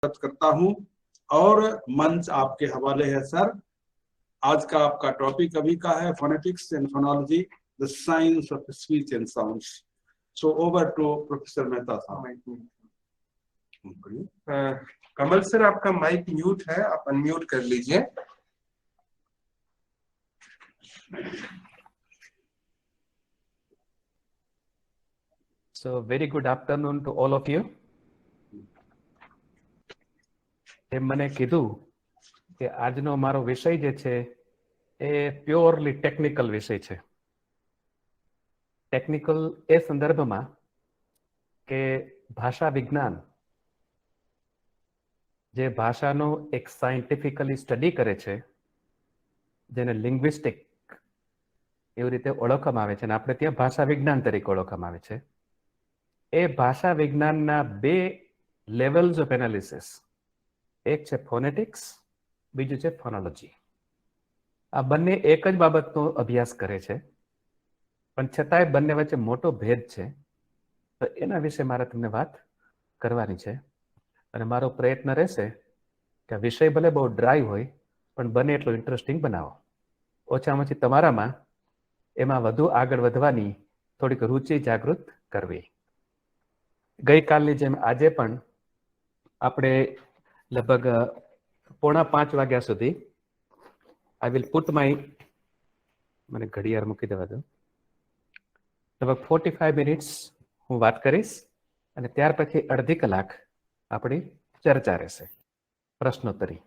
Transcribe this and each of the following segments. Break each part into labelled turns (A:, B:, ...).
A: स्वागत करता हूं और मंच आपके हवाले है सर। आज का आपका टॉपिक अभी का है phonetics and phonology, the science of speech and sounds. So over to professor Mehta साहब।
B: कमल सर, आपका माइक म्यूट है, आप अनम्यूट कर लीजिए।
C: So very good afternoon to all of you. મને કીધું કે આજનો મારો વિષય જે છે એ પ્યોરલી ટેકનિકલ વિષય છે. ટેકનિકલ એ સંદર્ભમાં કે ભાષા વિજ્ઞાન જે ભાષાનો એક સાયન્ટિફિકલી સ્ટડી કરે છે, જેને લિંગ્વિસ્ટિક એવી રીતે ઓળખવામાં આવે છે અને આપણે ત્યાં ભાષા વિજ્ઞાન તરીકે ઓળખવામાં આવે છે. એ ભાષા વિજ્ઞાનના બે લેવલ્સ ઓફ એનાલિસિસ, એક છે ફોનેટિક્સ, બીજું છે ફોનોલોજી. આ બંને એક જ બાબતનો અભ્યાસ કરે છે, પણ છતાંય બંને વચ્ચે મોટો ભેદ છે. તો એના વિશે મારે તમને વાત કરવાની છે અને મારો પ્રયત્ન રહેશે કે વિષય ભલે બહુ ડ્રાય હોય પણ બને એટલો ઇન્ટરેસ્ટિંગ બનાવો. ઓછામાં ઓછી તમારામાં એમાં વધુ આગળ વધવાની થોડીક રુચિ જાગૃત કરવી. ગઈકાલની જેમ આજે પણ આપણે લગભગ 4:45 વાગ્યા સુધી આઈ વિલ પુટ માય, મને ઘડિયાળ મૂકી દેવા દો, લગભગ 45 મિનિટ્સ હું વાત કરીશ અને ત્યાર પછી અડધી કલાક આપણી ચર્ચા રહેશે, પ્રશ્નોત્તરી.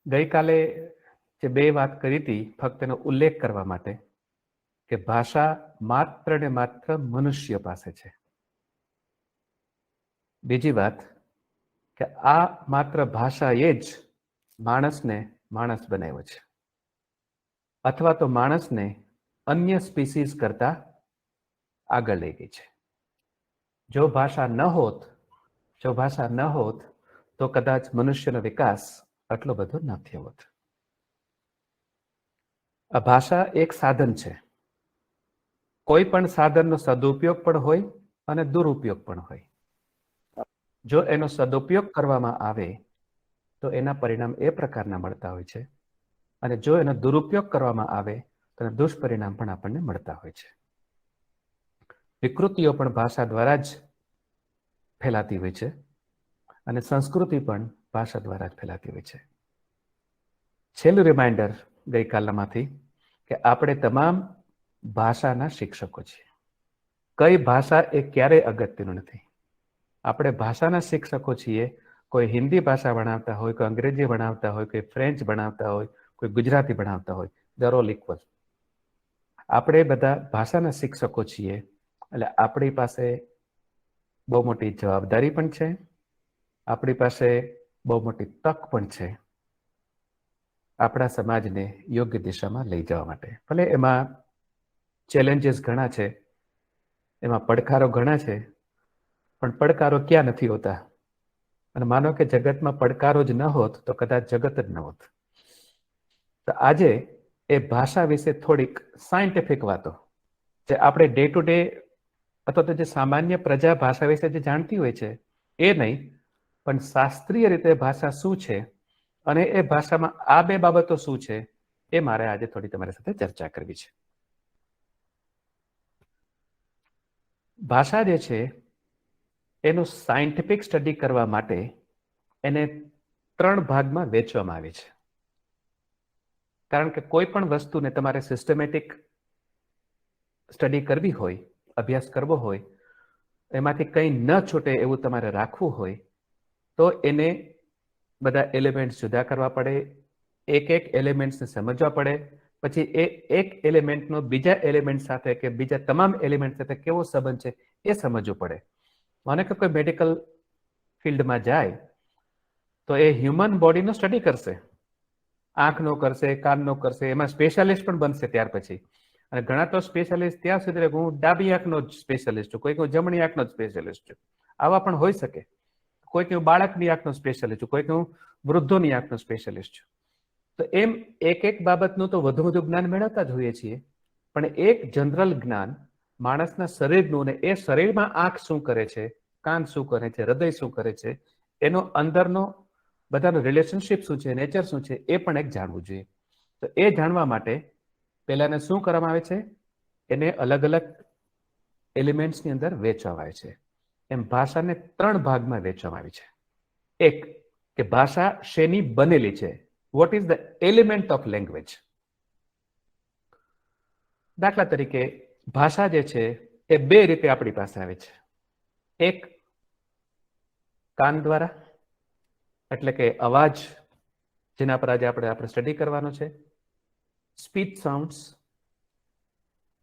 C: ગઈકાલે જે બે વાત કરી હતી ફક્ત એનો ઉલ્લેખ કરવા માટે કે ભાષા માત્ર ને માત્ર મનુષ્ય પાસે છે. બીજી વાત કે આ માત્ર ભાષાએ જ માણસને માણસ બનાવ્યો છે, અથવા તો માણસને અન્ય સ્પીસીસ કરતા આગળ લઈ ગઈ છે. જો ભાષા ન હોત તો કદાચ મનુષ્યનો વિકાસ આટલો બધો ન થયો હોત. આ ભાષા એક સાધન છે. કોઈ પણ સાધનનો સદુપયોગ પણ હોય અને દુરુપયોગ પણ હોય. જો એનો સદુપયોગ કરવામાં આવે તો એના પરિણામ એ પ્રકારના મળતા હોય છે અને જો એનો દુરુપયોગ કરવામાં આવે તો દુષ્પરિણામ પણ આપણને મળતા હોય છે. વિકૃતિઓ પણ ભાષા દ્વારા જ ફેલાતી હોય છે અને સંસ્કૃતિ પણ ભાષા દ્વારા જ ફેલાતી હોય છે. છેલ્લું રિમાઇન્ડર ગઈકાલમાંથી કે આપણે તમામ ભાષાના શિક્ષકો છીએ. કઈ ભાષા એ ક્યારેય અગત્યનું નથી. આપણે ભાષાના શિક્ષકો છીએ. કોઈ હિન્દી ભાષા ભણાવતા હોય, કોઈ અંગ્રેજી ભણાવતા હોય, કોઈ ફ્રેન્ચ ભણાવતા હોય, કોઈ ગુજરાતી ભણાવતા હોય, દે આર ઓલ ઇક્વલ. આપણે બધા ભાષાના શિક્ષકો છીએ. એટલે આપણી પાસે બહુ મોટી જવાબદારી પણ છે, આપણી પાસે બહુ મોટી તક પણ છે આપણા સમાજને યોગ્ય દિશામાં લઈ જવા માટે. ભલે એમાં ચેલેન્જીસ ઘણા છે, એમાં પડકારો ઘણા છે, પણ પડકારો ક્યાં નથી હોતા. અને માનો કે જગતમાં પડકારો જ ન હોત તો કદાચ જગત જ ન હોત. તો આજે એ ભાષા વિશે થોડીક સાયન્ટિફિક વાતો જે આપણે ડે ટુ ડે અથવા તો જે સામાન્ય પ્રજા ભાષા વિશે જે જાણતી હોય છે એ નહીં, પણ શાસ્ત્રીય રીતે ભાષા શું છે અને એ ભાષામાં આ બે બાબતો શું છે એ મારે આજે થોડી તમારી સાથે ચર્ચા કરવી છે. ભાષા જે છે એનું સાયન્ટિફિક સ્ટડી કરવા માટે એને 3 ભાગમાં વહેંચવામાં આવી છે. કારણ કે કોઈ પણ વસ્તુને તમારે સિસ્ટમેટિક સ્ટડી કરવી હોય, અભ્યાસ કરવો હોય, એમાંથી કંઈ ન છૂટે એવું તમારે રાખવું હોય તો એને બધા એલિમેન્ટ્સ જુદા કરવા પડે, એક એલિમેન્ટ્સને સમજવા પડે, પછી એ એક એલિમેન્ટનો બીજા એલિમેન્ટ સાથે કે બીજા તમામ એલિમેન્ટ સાથે કેવો સંબંધ છે એ સમજવું પડે. માનો કે કોઈ મેડિકલ ફિલ્ડમાં જાય તો એ હ્યુમન બોડીનો સ્ટડી કરશે, આંખનો કરશે, કાનનો કરશે, એમાં સ્પેશિયાલિસ્ટ પણ બનશે ત્યાર પછી. અને ઘણા તો સ્પેશિયાલિસ્ટ ત્યાં સુધી હું ડાબી આંખનો જ સ્પેશિયાલિસ્ટ છું, કોઈક હું જમણી આંખનો જ સ્પેશિયાલિસ્ટ છું, આવા પણ હોઈ શકે. કોઈક હું બાળકની આંખનો સ્પેશિયાલિસ્ટ છું, કોઈક હું વૃદ્ધોની આંખનો સ્પેશિયાલિસ્ટ છું. તો એમ એક બાબતનું તો વધુ જ્ઞાન મેળવતા જ હોઈએ છીએ, પણ એક જનરલ જ્ઞાન માણસના શરીરનું ને એ શરીરમાં આંખ શું કરે છે કાન શું કરે છે, હૃદય શું કરે છે, એનો અંદરનો બધાનો રિલેશનશિપ શું છે, નેચર શું છે, એ પણ એક જાણવું જોઈએ. તો એ જાણવા માટે પહેલાને શું કરવામાં આવે છે, એને અલગ અલગ એલિમેન્ટ્સની અંદર વહેંચવામાં આવે છે. એમ ભાષાને 3 ભાગમાં વહેંચવામાં આવી છે. એક કે ભાષા શેની બનેલી છે, what is the element of language. દાખલા તરીકે ભાષા જે છે એ 2 રીતે આપણી પાસે આવે છે. એક કાન દ્વારા, એટલે કે અવાજ, જેના પર આજે આપણે સ્ટડી કરવાનો છે. સ્પીચ સાઉન્ડ્સ,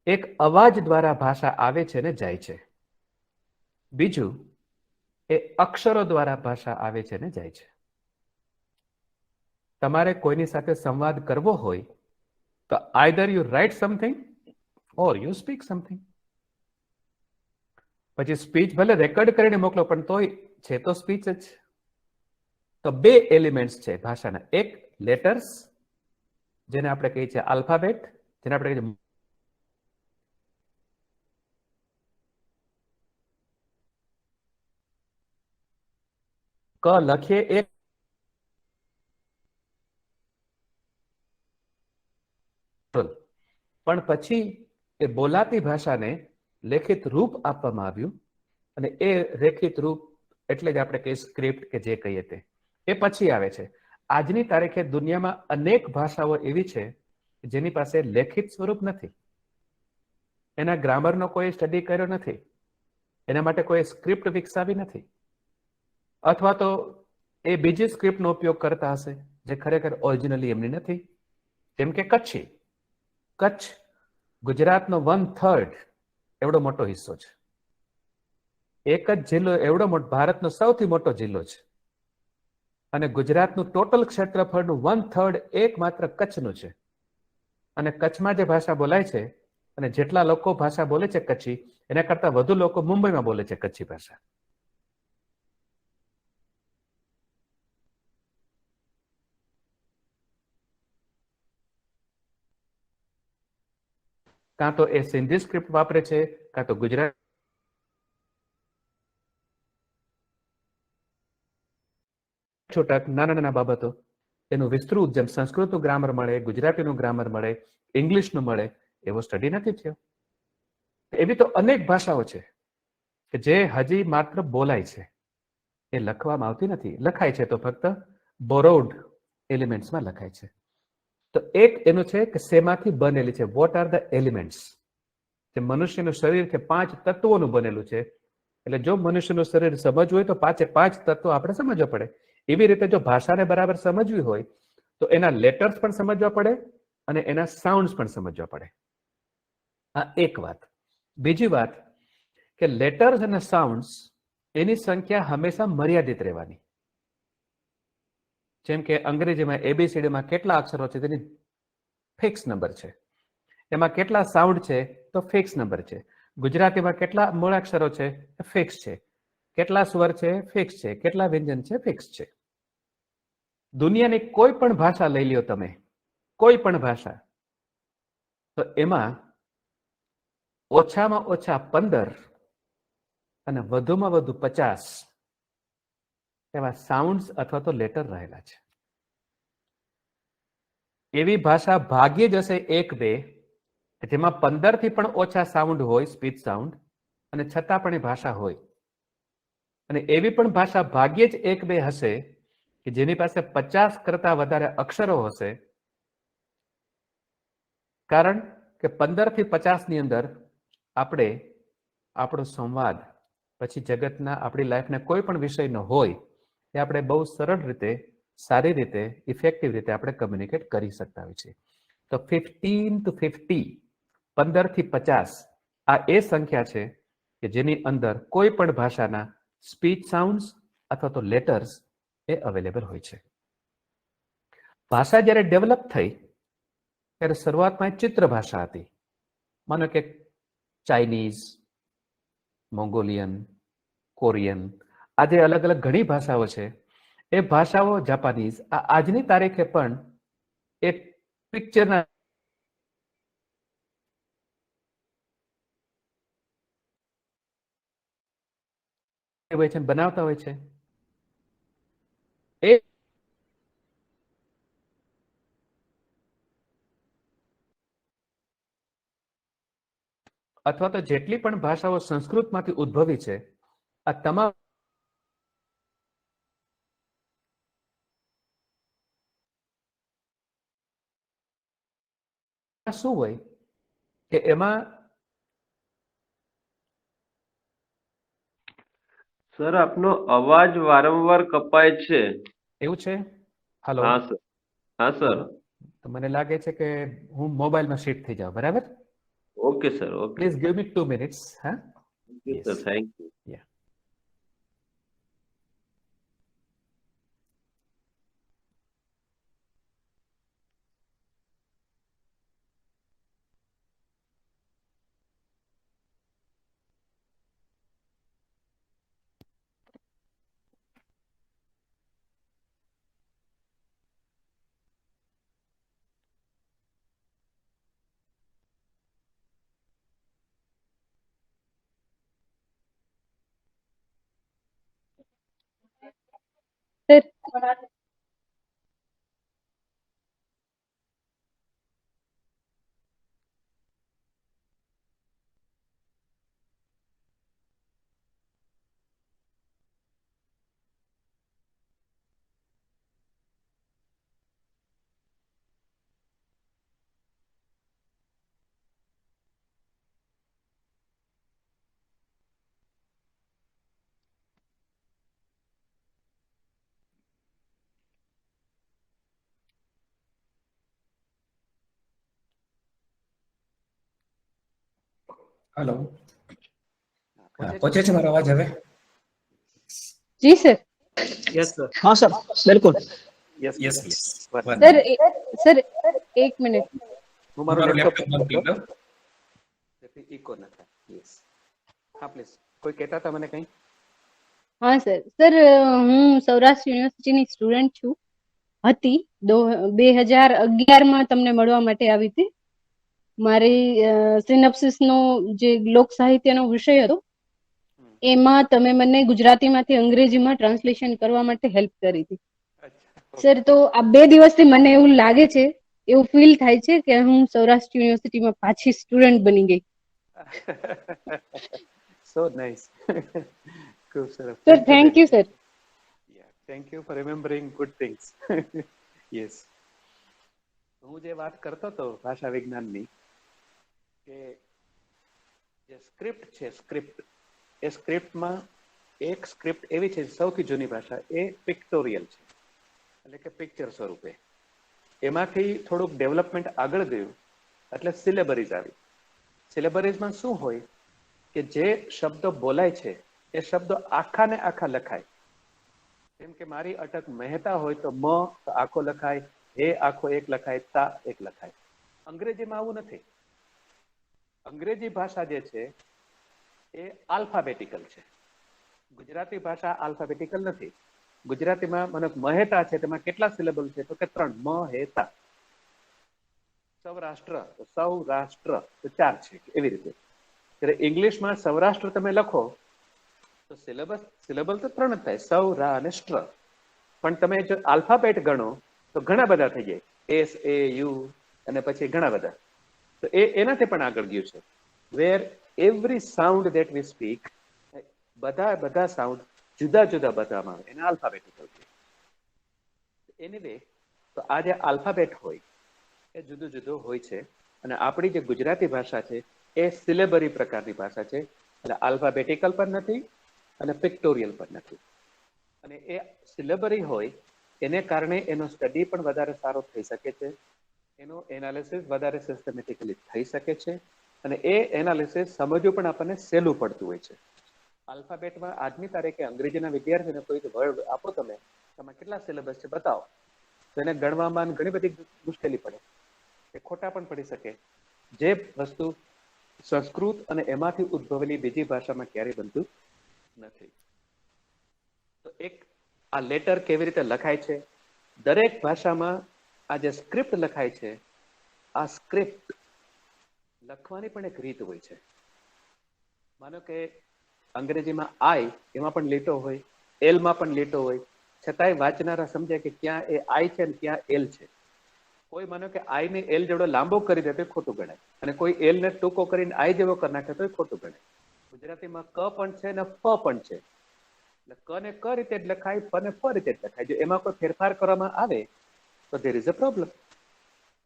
C: એક અવાજ દ્વારા ભાષા આવે છે ને જાય છે. બીજું એ અક્ષરો દ્વારા ભાષા આવે છે ને જાય છે. તમારે કોઈની સાથે સંવાદ કરવો હોય તો either you write something or you speak something. પછી સ્પીચ ભલે રેકોર્ડ કરીને મોકલો પણ તોય છે તો સ્પીચ જ. તો 2 એલિમેન્ટ્સ છે ભાષાના. એક લેટર્સ, જેને આપણે કહીએ છીએ આલ્ફાબેટ, જેને આપણે કહીએ છીએ ક લખીએ એક, પણ પછી એ બોલાતી ભાષાને લેખિત રૂપ આપવામાં આવ્યું અને એ લેખિત રૂપ એટલે જ આપણે કહીએ સ્ક્રિપ્ટ કે જે કહીએ તે, એ પછી આવે છે. આજની તારીખે દુનિયામાં અનેક ભાષાઓ એવી છે જેની પાસે લેખિત સ્વરૂપ નથી. એના ગ્રામરનો કોઈ સ્ટડી કર્યો નથી, એના માટે કોઈ સ્ક્રિપ્ટ વિકસાવી નથી, અથવા તો એ બીજી સ્ક્રિપ્ટનો ઉપયોગ કરતા હશે જે ખરેખર ઓરિજિનલી એમની નથી. જેમ કે કચ્છી. કચ્છ ગુજરાતનો 1/3 એવડો મોટો હિસ્સો છે. એક જ જિલ્લો એવડો મોટો, ભારતનો સૌથી મોટો જિલ્લો છે અને ગુજરાતનું ટોટલ ક્ષેત્રફળનું 1/3 એકમાત્ર કચ્છનું છે. અને કચ્છમાં જે ભાષા બોલાય છે અને જેટલા લોકો ભાષા બોલે છે કચ્છી, એના કરતા વધુ લોકો મુંબઈમાં બોલે છે કચ્છી ભાષા. કાં તો એ સિંધી સ્ક્રિપ્ટ વાપરે છે, કાં તો ગુજરાત છૂટક નાના નાના બાબતો એનું વિસ્તૃત, જેમ સંસ્કૃતનું ગ્રામર મળે, ગુજરાતીનું ગ્રામર મળે, ઇંગ્લિશનું મળે, એવો સ્ટડી નથી થયો. એવી તો અનેક ભાષાઓ છે કે જે હજી માત્ર બોલાય છે, એ લખવામાં આવતી નથી. લખાય છે તો ફક્ત બોરોડ એલિમેન્ટ્સમાં લખાય છે. તો એક એનું છે કે શેમાંથી બનેલી છે, વોટ આર ધ એલિમેન્ટ્સ. જે મનુષ્યનું શરીર છે 5 તત્વોનું બનેલું છે, એટલે જો મનુષ્યનું શરીર સમજવું હોય તો 5 તત્વો આપણે સમજવા પડે. એવી રીતે જો ભાષાને બરાબર સમજવી હોય તો એના લેટર્સ પણ સમજવા પડે અને એના સાઉન્ડ્સ પણ સમજવા પડે. આ એક વાત. બીજી વાત કે લેટર્સ અને સાઉન્ડ્સ એની સંખ્યા હંમેશા મર્યાદિત રહેવાની. જેમ કે અંગ્રેજીમાં ABCDમાં કેટલા અક્ષરો છે તેની ફિક્સ નંબર છે, એમાં કેટલા સાઉન્ડ છે તો ફિક્સ નંબર છે. ગુજરાતીમાં કેટલા મૂળાક્ષરો છે ફિક્સ છે, કેટલા સ્વર છે ફિક્સ છે, કેટલા વ્યંજન છે ફિક્સ છે. દુનિયાની કોઈ પણ ભાષા લઈ લ્યો તમે, કોઈ પણ ભાષા, તો એમાં ઓછામાં ઓછા 15 અને વધુમાં વધુ 50 એવા સાઉન્ડ્સ અથવા તો લેટર રહેલા છે. એવી ભાષા ભાગ્યે જ હશે 1-2 જેમાં 15 થી પણ ઓછા સાઉન્ડ હોય, સ્પીચ સાઉન્ડ, અને છતાં પણ એ ભાષા હોય. અને એવી પણ ભાષા ભાગ્યે જ 1-2 હશે કે જેની પાસે 50 કરતા વધારે અક્ષરો હશે. કારણ કે 15 થી 50 ની અંદર આપણે આપણો સંવાદ, પછી જગતના આપણી લાઈફના કોઈ પણ વિષયનો હોય એ આપણે બહુ સરળ રીતે, સારી રીતે, ઇફેક્ટિવ રીતે આપણે કમ્યુનિકેટ કરી શકતા હોય છે. તો 15 to 50, 15 થી 50 આ એ સંખ્યા છે કે જેની અંદર કોઈ પણ ભાષાના સ્પીચ સાઉન્ડ્સ અથવા તો લેટર્સ એ અવેલેબલ હોય છે. ભાષા જ્યારે ડેવલપ થઈ ત્યારે શરૂઆતમાં ચિત્ર ભાષા હતી. માનો કે ચાઇનીઝ, મોંગોલિયન, કોરિયન, આજે અલગ અલગ ઘણી ભાષાઓ છે. એ ભાષાઓ, જાપાનીઝ, આ આજની તારીખે પણ એ પિક્ચરના હોય છે, બનાવતા હોય છે, એ અથવા તો જેટલી પણ ભાષાઓ સંસ્કૃતમાંથી ઉદ્ભવી છે, આ તમામ શું હોય કે એમાં
D: સર આપનો અવાજ વારંવાર કપાય છે.
C: એવું છે. હાલો.
D: હા સર. હા સર.
C: તો મને લાગે છે કે હું મોબાઈલમાં શિફ્ટ થઈ જાઉં. બરાબર.
D: Okay sir. Okay.
C: Please give me 2 minutes. હા,
D: sir, thank you.
C: Yeah.
E: Sir
F: hello. પહોંચે છે મારો અવાજ હવે?
E: જી સર.
D: Yes sir.
F: हाँ सर बिल्कुल
D: યસ
F: यस
E: સર સર એક મિનિટ.
D: હું
F: મારું
D: મારું
F: લેપટોપ
D: લેપટોપ
F: બંધ કરી દઉં.
D: ઇકો ન થાય. યસ. હા પ્લીઝ. કોઈ કહેતા હતા મને કંઈ?
E: હા સર. સર હું સૌરાષ્ટ્ર યુનિવર્સિટીની સ્ટુડન્ટ છું. હતી 2011માં તમને મળવા માટે આવી હતી. મારી સિનોપ્સિસનો જે લોક સાહિત્યનો વિષય હતો એમાં તમે મને ગુજરાતીમાંથી અંગ્રેજીમાં ટ્રાન્સલેશન કરવા માટે હેલ્પ કરી હતી. સર તો આ 2 દિવસથી મને એવું લાગે છે, એવું ફીલ થાય છે કે હું સૌરાષ્ટ્ર યુનિવર્સિટીમાં પાછી સ્ટુડન્ટ બની ગઈ.
D: સો નાઇસ. ખૂબ સરસ.
E: Sir thank you sir.
D: Thank you for remembering good things. Yes. હું જે વાત કરતો હતો ભાષા વિજ્ઞાનની, કે જે સ્ક્રિપ્ટ છે, સ્ક્રિપ્ટ, એ સ્ક્રિપ્ટમાં એક સ્ક્રિપ્ટ એવી છે સૌથી જૂની ભાષા, એ પિક્ટોરિયલ છે, એટલે કે પિક્ચર સ્વરૂપે. એમાંથી થોડુંક ડેવલપમેન્ટ આગળ ગયું એટલે સિલેબરીઝ આવી. સિલેબરીઝમાં શું હોય કે જે શબ્દો બોલાય છે એ શબ્દો આખા ને આખા લખાય. જેમ કે મારી અટક મહેતા હોય તો મ તો આખો લખાય, હે આખો એક લખાય, તા એક લખાય. અંગ્રેજીમાં આવું નથી. અંગ્રેજી ભાષા જે છે એ આલ્ફાબેટિકલ છે. ગુજરાતી ભાષા આલ્ફાબેટિકલ નથી. ગુજરાતીમાં મને મહેતા છે, તેમાં કેટલા સિલેબલ છે તો કે 3, મ હે તા. સૌરાષ્ટ્ર તો સૌરાષ્ટ્ર તો 4 છે, એવી રીતે. ત્યારે ઇંગ્લિશમાં સૌરાષ્ટ્ર તમે લખો તો સિલેબલ તો 3 જ થાય, સૌ, રા અને સ્ટ્ર. પણ તમે જો આલ્ફાબેટ ગણો તો ઘણા બધા થઈ જાય, એસ, એ, યુ અને પછી ઘણા બધા. તો એનાથી પણ આગળ ગયું છે, where every sound that we speak, બધા સાઉન્ડ જુદા જુદા બતાવવામાં આવે, એને આલ્ફાબેટિકલ છે. એનીવે, તો આ જે આલ્ફાબેટ હોય એ જુદું જુદું હોય છે. અને આપણી જે ગુજરાતી ભાષા છે એ સિલેબરી પ્રકારની ભાષા છે, એટલે આલ્ફાબેટિકલ પણ નથી અને પિક્ટોરિયલ પણ નથી. અને એ સિલેબરી હોય એને કારણે એનો સ્ટડી પણ વધારે સારો થઈ શકે છે, એનું એનાલિસિસ વધારે સિસ્ટમેટિકલી થઈ શકે છે, અને એ એનાલિસિસ સમજવું પણ આપણને સહેલું પડતું હોય છે. આલ્ફાબેટમાં આજની તારીખે અંગ્રેજીના વિદ્યાર્થીને કોઈ વર્ડ આપો, તમે કેટલા સિલેબસ છે બતાવો, તો એને ગણવામાં ઘણી બધી મુશ્કેલી પડે, એ ખોટા પણ પડી શકે. જે વસ્તુ સંસ્કૃત અને એમાંથી ઉદ્ભવેલી બીજી ભાષામાં ક્યારેય બનતું નથી. તો એક આ લેટર કેવી રીતે લખાય છે, દરેક ભાષામાં આ જે સ્ક્રિપ્ટ લખાય છે, આ સ્ક્રિપ્ટ લખવાની પણ એક રીત હોય છે. માનો કે અંગ્રેજીમાં આઈ એમાં પણ લીટો હોય, એલમાં પણ લીટો હોય, છતાંય વાંચનારા સમજે કે ક્યાં એ આઈ છે ને ક્યાં એલ છે. કોઈ માનો કે આઈ ને એલ જેવડો લાંબો કરી દે તો ખોટું ગણાય, અને કોઈ એલ ને ટૂંકો કરીને આઈ જેવો કરી નાખે તો ખોટું ગણાય. ગુજરાતીમાં ક પણ છે ને ફ પણ છે. એટલે ક ને ક રીતે જ લખાય, ફ ને ફ રીતે જ લખાય. જો એમાં કોઈ ફેરફાર કરવામાં આવે તો ધેર ઇઝ અ પ્રોબ્લેમ.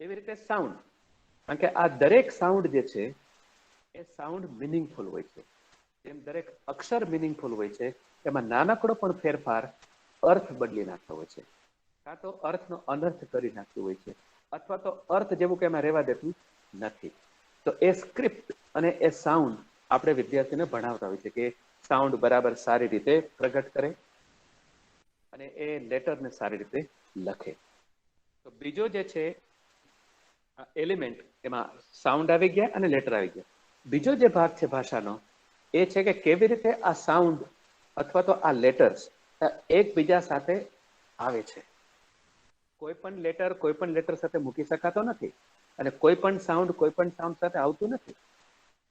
D: એવી રીતે સાઉન્ડ, કારણ કે આ દરેક સાઉન્ડ જે છે એ સાઉન્ડ મિનિંગફુલ હોય છે. એમ દરેક અક્ષર મિનિંગફુલ હોય છે. એમાં નાનકડો પણ ફેરફાર અર્થ બદલી નાખતો હોય છે, કાં તો અર્થનો અનર્થ કરી નાખતું હોય છે, અથવા તો અર્થ જેવું કે એમાં રહેવા દેતું નથી. તો એ સ્ક્રિપ્ટ અને એ સાઉન્ડ આપણે વિદ્યાર્થીને ભણાવતા હોય છે કે સાઉન્ડ બરાબર સારી રીતે પ્રગટ કરે અને એ લેટરને સારી રીતે લખે. તો બીજો જે છે એલિમેન્ટ, એમાં સાઉન્ડ આવી ગયા અને લેટર આવી ગયા. બીજો જે ભાગ છે ભાષાનો એ છે કે કેવી રીતે આ સાઉન્ડ અથવા તો આ લેટર્સ એકબીજા સાથે આવે છે. કોઈ પણ લેટર સાથે મૂકી શકાતો નથી, અને કોઈ પણ સાઉન્ડ સાથે આવતું નથી.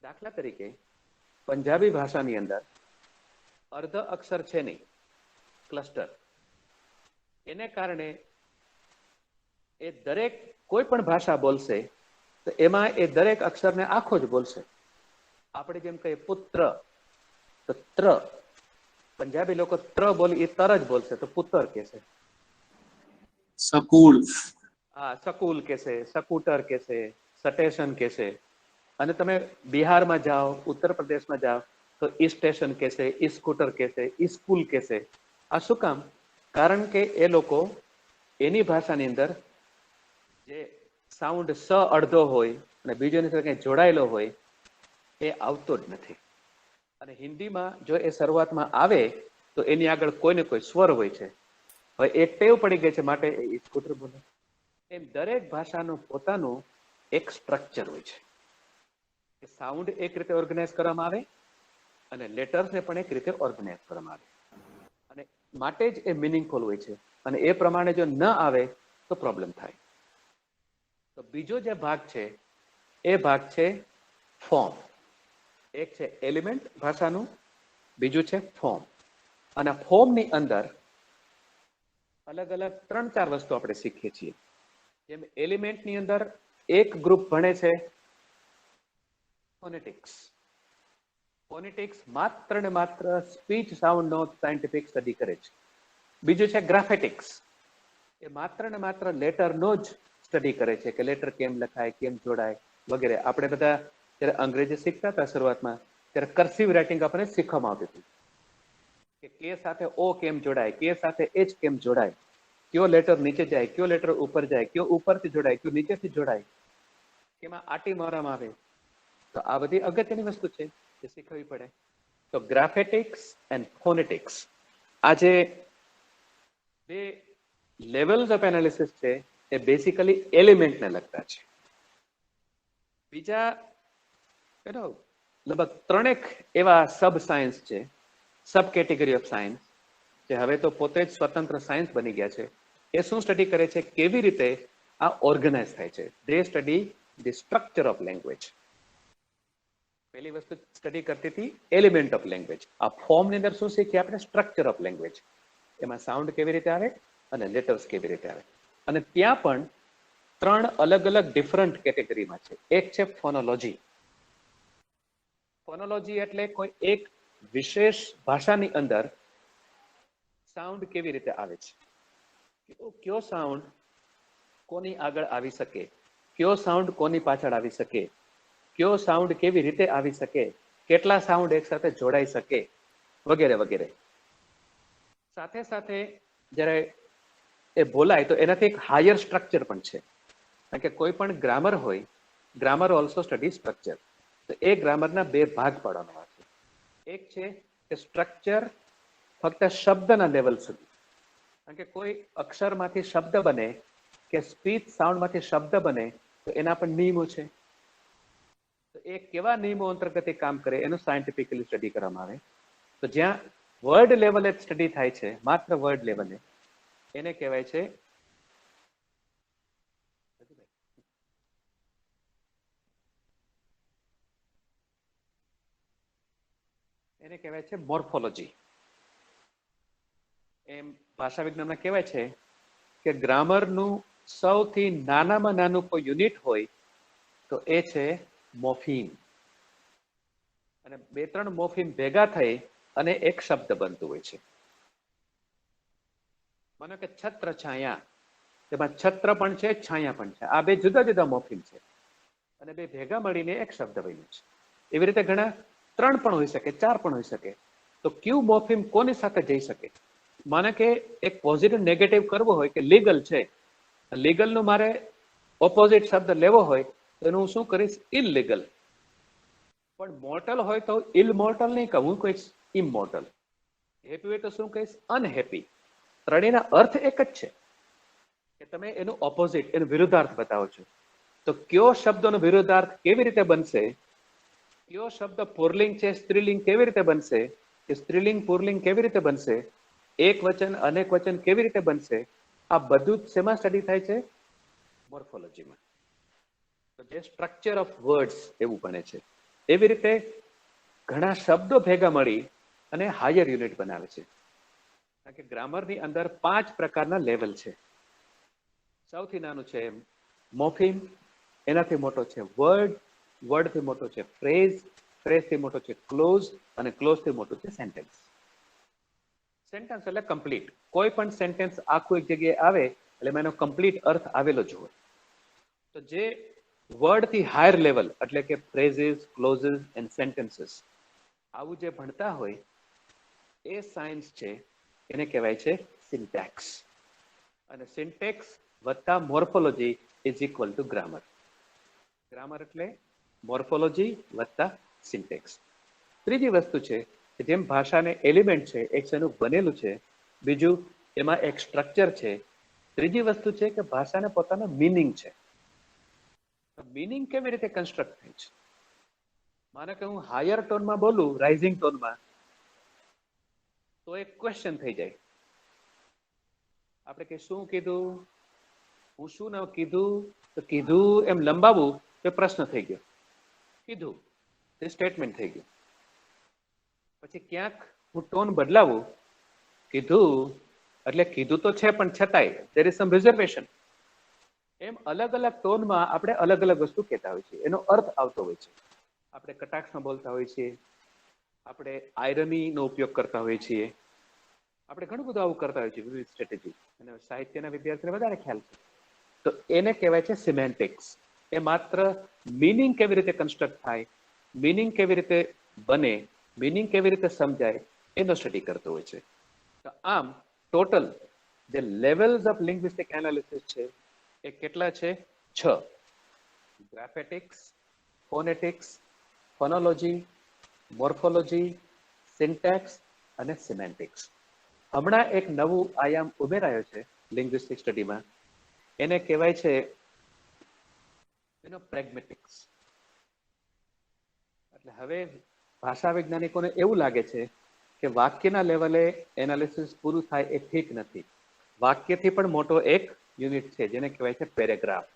D: દાખલા તરીકે પંજાબી ભાષાની અંદર અર્ધ અક્ષર છે નહીં, ક્લસ્ટર, એને કારણે એ દરેક કોઈ પણ ભાષા બોલશે તો એમાં એ દરેક અક્ષરને આખો જ બોલશે. આપણે જેમ કહીએ પુત્ર તો ત્ર, પંજાબી લોકો ત્ર બોલી એ તર જ બોલશે તો પુત્ર કહેશે.
F: સ્કૂલ,
D: હા, સકુલ કહેશે, સકૂટર કહેશે, સ્ટેશન કહેશે. અને તમે બિહારમાં જાઓ, ઉત્તર પ્રદેશમાં જાઓ તો ઈ સ્ટેશન કહેશે, ઈ સ્કૂટર કહેશે, ઈ સ્કૂલ કહેશે. આ શું કામ? કારણ કે એ લોકો એની ભાષાની અંદર જે સાઉન્ડ સ અડધો હોય અને બીજો એની સાથે કંઈ જોડાયેલો હોય એ આવતો જ નથી. અને હિન્દીમાં જો એ શરૂઆતમાં આવે તો એની આગળ કોઈને કોઈ સ્વર હોય છે. હવે એ ટેવ પડી ગઈ છે માટે એ સ્કૂટર બોલે. એમ દરેક ભાષાનું પોતાનું એક સ્ટ્રક્ચર હોય છે કે સાઉન્ડ એક રીતે ઓર્ગેનાઇઝ કરવામાં આવે અને લેટર્સને પણ એક રીતે ઓર્ગેનાઇઝ કરવામાં આવે, અને માટે જ એ મિનિંગફુલ હોય છે. અને એ પ્રમાણે જો ન આવે તો પ્રોબ્લેમ થાય. તો બીજો જે ભાગ છે એ ભાગ છે ફોર્મ. એક છે એલિમેન્ટ ભાષાનું, બીજું છે ફોર્મ. અને ફોર્મની અંદર અલગ અલગ 3-4 વસ્તુ આપણે શીખીએ છીએ. જેમ એલિમેન્ટની અંદર એક ગ્રુપ ભણે છે ફોનેટિક્સ. ફોનેટિક્સ માત્ર ને માત્ર સ્પીચ સાઉન્ડનો સાયન્ટિફિક સ્ટડી કરે છે. બીજું છે ગ્રાફેટિક્સ, એ માત્ર ને માત્ર લેટરનો જ સ્ટડી કરે છે કે લેટર કેમ લખાય, કેમ જોડાય વગેરે. આપણે બધા જ્યારે અંગ્રેજી શીખતા હતા શરૂઆતમાં ત્યારે કર્સિવ રાઇટિંગ આપણને શીખવામાં આવતી હતી કે કે સાથે ઓ કેમ જોડાય, કે સાથે એચ કેમ જોડાય, કયો લેટર નીચે જાય, કયો લેટર ઉપર જાય, કયો ઉપરથી જોડાય, કયો નીચેથી જોડાય, કેમાં આટી મારવામાં આવે. તો આ બધી અગત્યની વસ્તુ છે જે શીખવવી પડે. તો ગ્રાફેટિક્સ એન્ડ ફોનેટિક્સ આ જે બે લેવલ્સ ઓફ એનાલિસિસ છે એ બેસિકલી એલિમેન્ટને લગતા છે. બીજા લગભગ 3 એવા સબ સાયન્સ છે, સબ કેટેગરી ઓફ સાયન્સ, જે હવે તો પોતે જ સ્વતંત્ર સાયન્સ બની ગયા છે. એ શું સ્ટડી કરે છે? કેવી રીતે આ ઓર્ગેનાઇઝ થાય છે. They study the structure of language. પહેલી વસ્તુ સ્ટડી કરતી હતી એલિમેન્ટ ઓફ લેંગ્વેજ. આ ફોર્મની અંદર શું શીખીએ આપણે? Structure of language. એમાં સાઉન્ડ કેવી રીતે આવે અને લેટર્સ કેવી રીતે આવે. અને ત્યાં પણ 3 અલગ અલગ ડિફરન્ટ કેટેગરીમાં છે. એક છે ફોનોલોજી. ફોનોલોજી એટલે કોઈ એક વિશેષ ભાષાની અંદર સાઉન્ડ કેવી રીતે આવે છે, કયો સાઉન્ડ કોની આગળ આવી શકે, કયો સાઉન્ડ કોની પાછળ આવી શકે, કયો સાઉન્ડ કેવી રીતે આવી શકે, કેટલા સાઉન્ડ એક સાથે જોડાઈ શકે વગેરે વગેરે. સાથે સાથે જ્યારે એ બોલાય તો એનાથી એક હાયર સ્ટ્રક્ચર પણ છે. કારણ કે કોઈ પણ ગ્રામર હોય, ગ્રામર ઓલ્સો સ્ટડી સ્ટ્રક્ચર. તો એ ગ્રામરના 2 ભાગ પાડવાના આવે છે. એક છે કે સ્ટ્રક્ચર ફક્ત શબ્દના લેવલ સુધી, કારણ કે કોઈ અક્ષરમાંથી શબ્દ બને કે સ્પીચ સાઉન્ડમાંથી શબ્દ બને તો એના પણ નિયમો છે. તો એ કેવા નિયમો અંતર્ગત એ કામ કરે એનું સાયન્ટિફિકલી સ્ટડી કરવામાં આવે. તો જ્યાં વર્ડ લેવલે સ્ટડી થાય છે, માત્ર વર્ડ લેવલે, એને કહેવાય છે એને કહેવાય છે મોર્ફોલોજી. એમ ભાષા વિજ્ઞાનમાં કહેવાય છે કે ગ્રામરનું સૌથી નાનામાં નાનું કોઈ યુનિટ હોય તો એ છે મોફીમ. અને 2-3 મોફીમ ભેગા થઈ અને એક શબ્દ બનતું હોય છે. માનો કે છત્ર છાયા, તેમાં છત્ર પણ છે, છાયા પણ છે. આ 2 જુદા જુદા મોફીમ છે અને 2 ભેગા મળીને એક શબ્દ બન્યું છે. એવી રીતે ઘણા 3 પણ હોઈ શકે, 4 પણ હોઈ શકે. તો ક્યુ મોફીમ કોની સાથે જઈ શકે? માને કે એક પોઝિટિવ નેગેટિવ કરવો હોય કે લીગલ છે, લીગલનું મારે ઓપોઝિટ શબ્દ લેવો હોય તો એનું હું શું કરીશ? ઇલીગલ. પણ મોર્ટલ હોય તો ઇલમોર્ટલ નહીં કહું, હું કહીશ ઇમોર્ટલ. હેપી હોય તો શું કહીશ? અનહેપી. ત્રણેયના અર્થ એક જ છે કે તમે એનું ઓપોઝિટ, એનો વિરુદ્ધાર્થ બતાવો છો. તો કયો શબ્દનો વિરુદ્ધાર્થ કેવી રીતે બનશે? કયો શબ્દ પુરલિંગ છે, સ્ત્રીલિંગ કેવી રીતે બનશે? કે સ્ત્રીલિંગ પુરલિંગ કેવી રીતે બનશે? એક વચન અનેક વચન કેવી રીતે બનશે? આ બધું જ શેમાં સ્ટડી થાય છે? મોર્ફોલોજીમાં. તો જે સ્ટ્રક્ચર ઓફ વર્ડ્સ એવું બને છે. એવી રીતે ઘણા શબ્દો ભેગા મળી અને હાયર યુનિટ બનાવે છે. કારણ કે ગ્રામરની અંદર 5 પ્રકારના લેવલ છે. સૌથી નાનું છે મોફીમ, એનાથી મોટો છે વર્ડ, વર્ડથી મોટો છે ફ્રેઝ, ફ્રેઝથી મોટો છે ક્લોઝ અને ક્લોઝથી મોટું છે સેન્ટેન્સ. સેન્ટેન્સ એટલે કમ્પ્લીટ. કોઈ પણ સેન્ટેન્સ આખું એક જગ્યાએ આવે એટલે એનો કમ્પ્લીટ અર્થ આવેલો જ હોય. તો જે વર્ડથી હાયર લેવલ એટલે કે ફ્રેઝીસ, ક્લોઝીસ એન્ડ સેન્ટેન્સીસ આવું જે ભણતા હોય એ સાયન્સ છે, એને કહેવાય છે સિન્ટેક્સ. અને સિન્ટેક્સ વત્તા morphology is equal to grammar. Grammar એટલે મોર્ફોલોજી વત્તા સિન્ટેક્સ. ત્રીજી વસ્તુ છે કે જેમ ભાષાને એલિમેન્ટ છે, એક એનું બનેલું છે, બીજું એમાં એક સ્ટ્રક્ચર છે, ત્રીજી વસ્તુ છે કે ભાષાને પોતાનો મિનિંગ છે. મિનિંગ કેવી રીતે કન્સ્ટ્રક્ટ થાય છે? માનો કે હું હાયર ટોનમાં બોલું, રાઇઝિંગ ટોનમાં, તો એક ક્વેશ્ચન થઈ જાય. આપણે કે શું કીધું, હું શું ન કીધું, તો કીધું એમ લંબાવું તો પ્રશ્ન થઈ ગયો. કીધું તે સ્ટેટમેન્ટ થઈ ગયું. પછી ક્યાંક હું ટોન બદલાવું, કીધું એટલે કીધું તો છે પણ છતાંય there is some reservation. એમ અલગ અલગ ટોનમાં આપણે અલગ અલગ વસ્તુ કહેતા હોય છે, એનો અર્થ આવતો હોય છે. આપણે કટાક્ષમાં બોલતા હોઈએ છીએ, આપણે આયરનીનો ઉપયોગ કરતા હોઈએ છીએ, આપણે ઘણું બધું આવું કરતા હોઈએ છીએ, વિવિધ સ્ટ્રેટેજી. અને સાહિત્યના વિદ્યાર્થીને વધારે ખ્યાલ છે. તો એને કહેવાય છે સિમેન્ટિક્સ. એ માત્ર મિનિંગ કેવી રીતે કન્સ્ટ્રક્ટ થાય, મિનિંગ કેવી રીતે બને, મિનિંગ કેવી રીતે સમજાય એનો સ્ટડી કરતો હોય છે. તો આમ ટોટલ જે લેવલ્સ ઓફ લિંગ્વિસ્ટિક એનાલિસિસ છે એ કેટલા છે? 6. ગ્રાફેટિક્સ, ફોનેટિક્સ, ફોનોલોજી, મોર્ફોલોજી, સિન્ટેક્સ અને સિમેન્ટિક્સ. હમણાં એક નવું આયામ ઉમેરાયો છે લિંગ્વિસ્ટિક સ્ટડીમાં, એને કહેવાય છે એનો પ્રેગ્મેટિક્સ. એટલે હવે ભાષા વૈજ્ઞાનિકોને એવું લાગે છે કે વાક્યના લેવલે એનાલિસિસ પૂરું થાય એ ઠીક નથી. વાક્યથી પણ મોટો એક યુનિટ છે જેને કહેવાય છે પેરેગ્રાફ.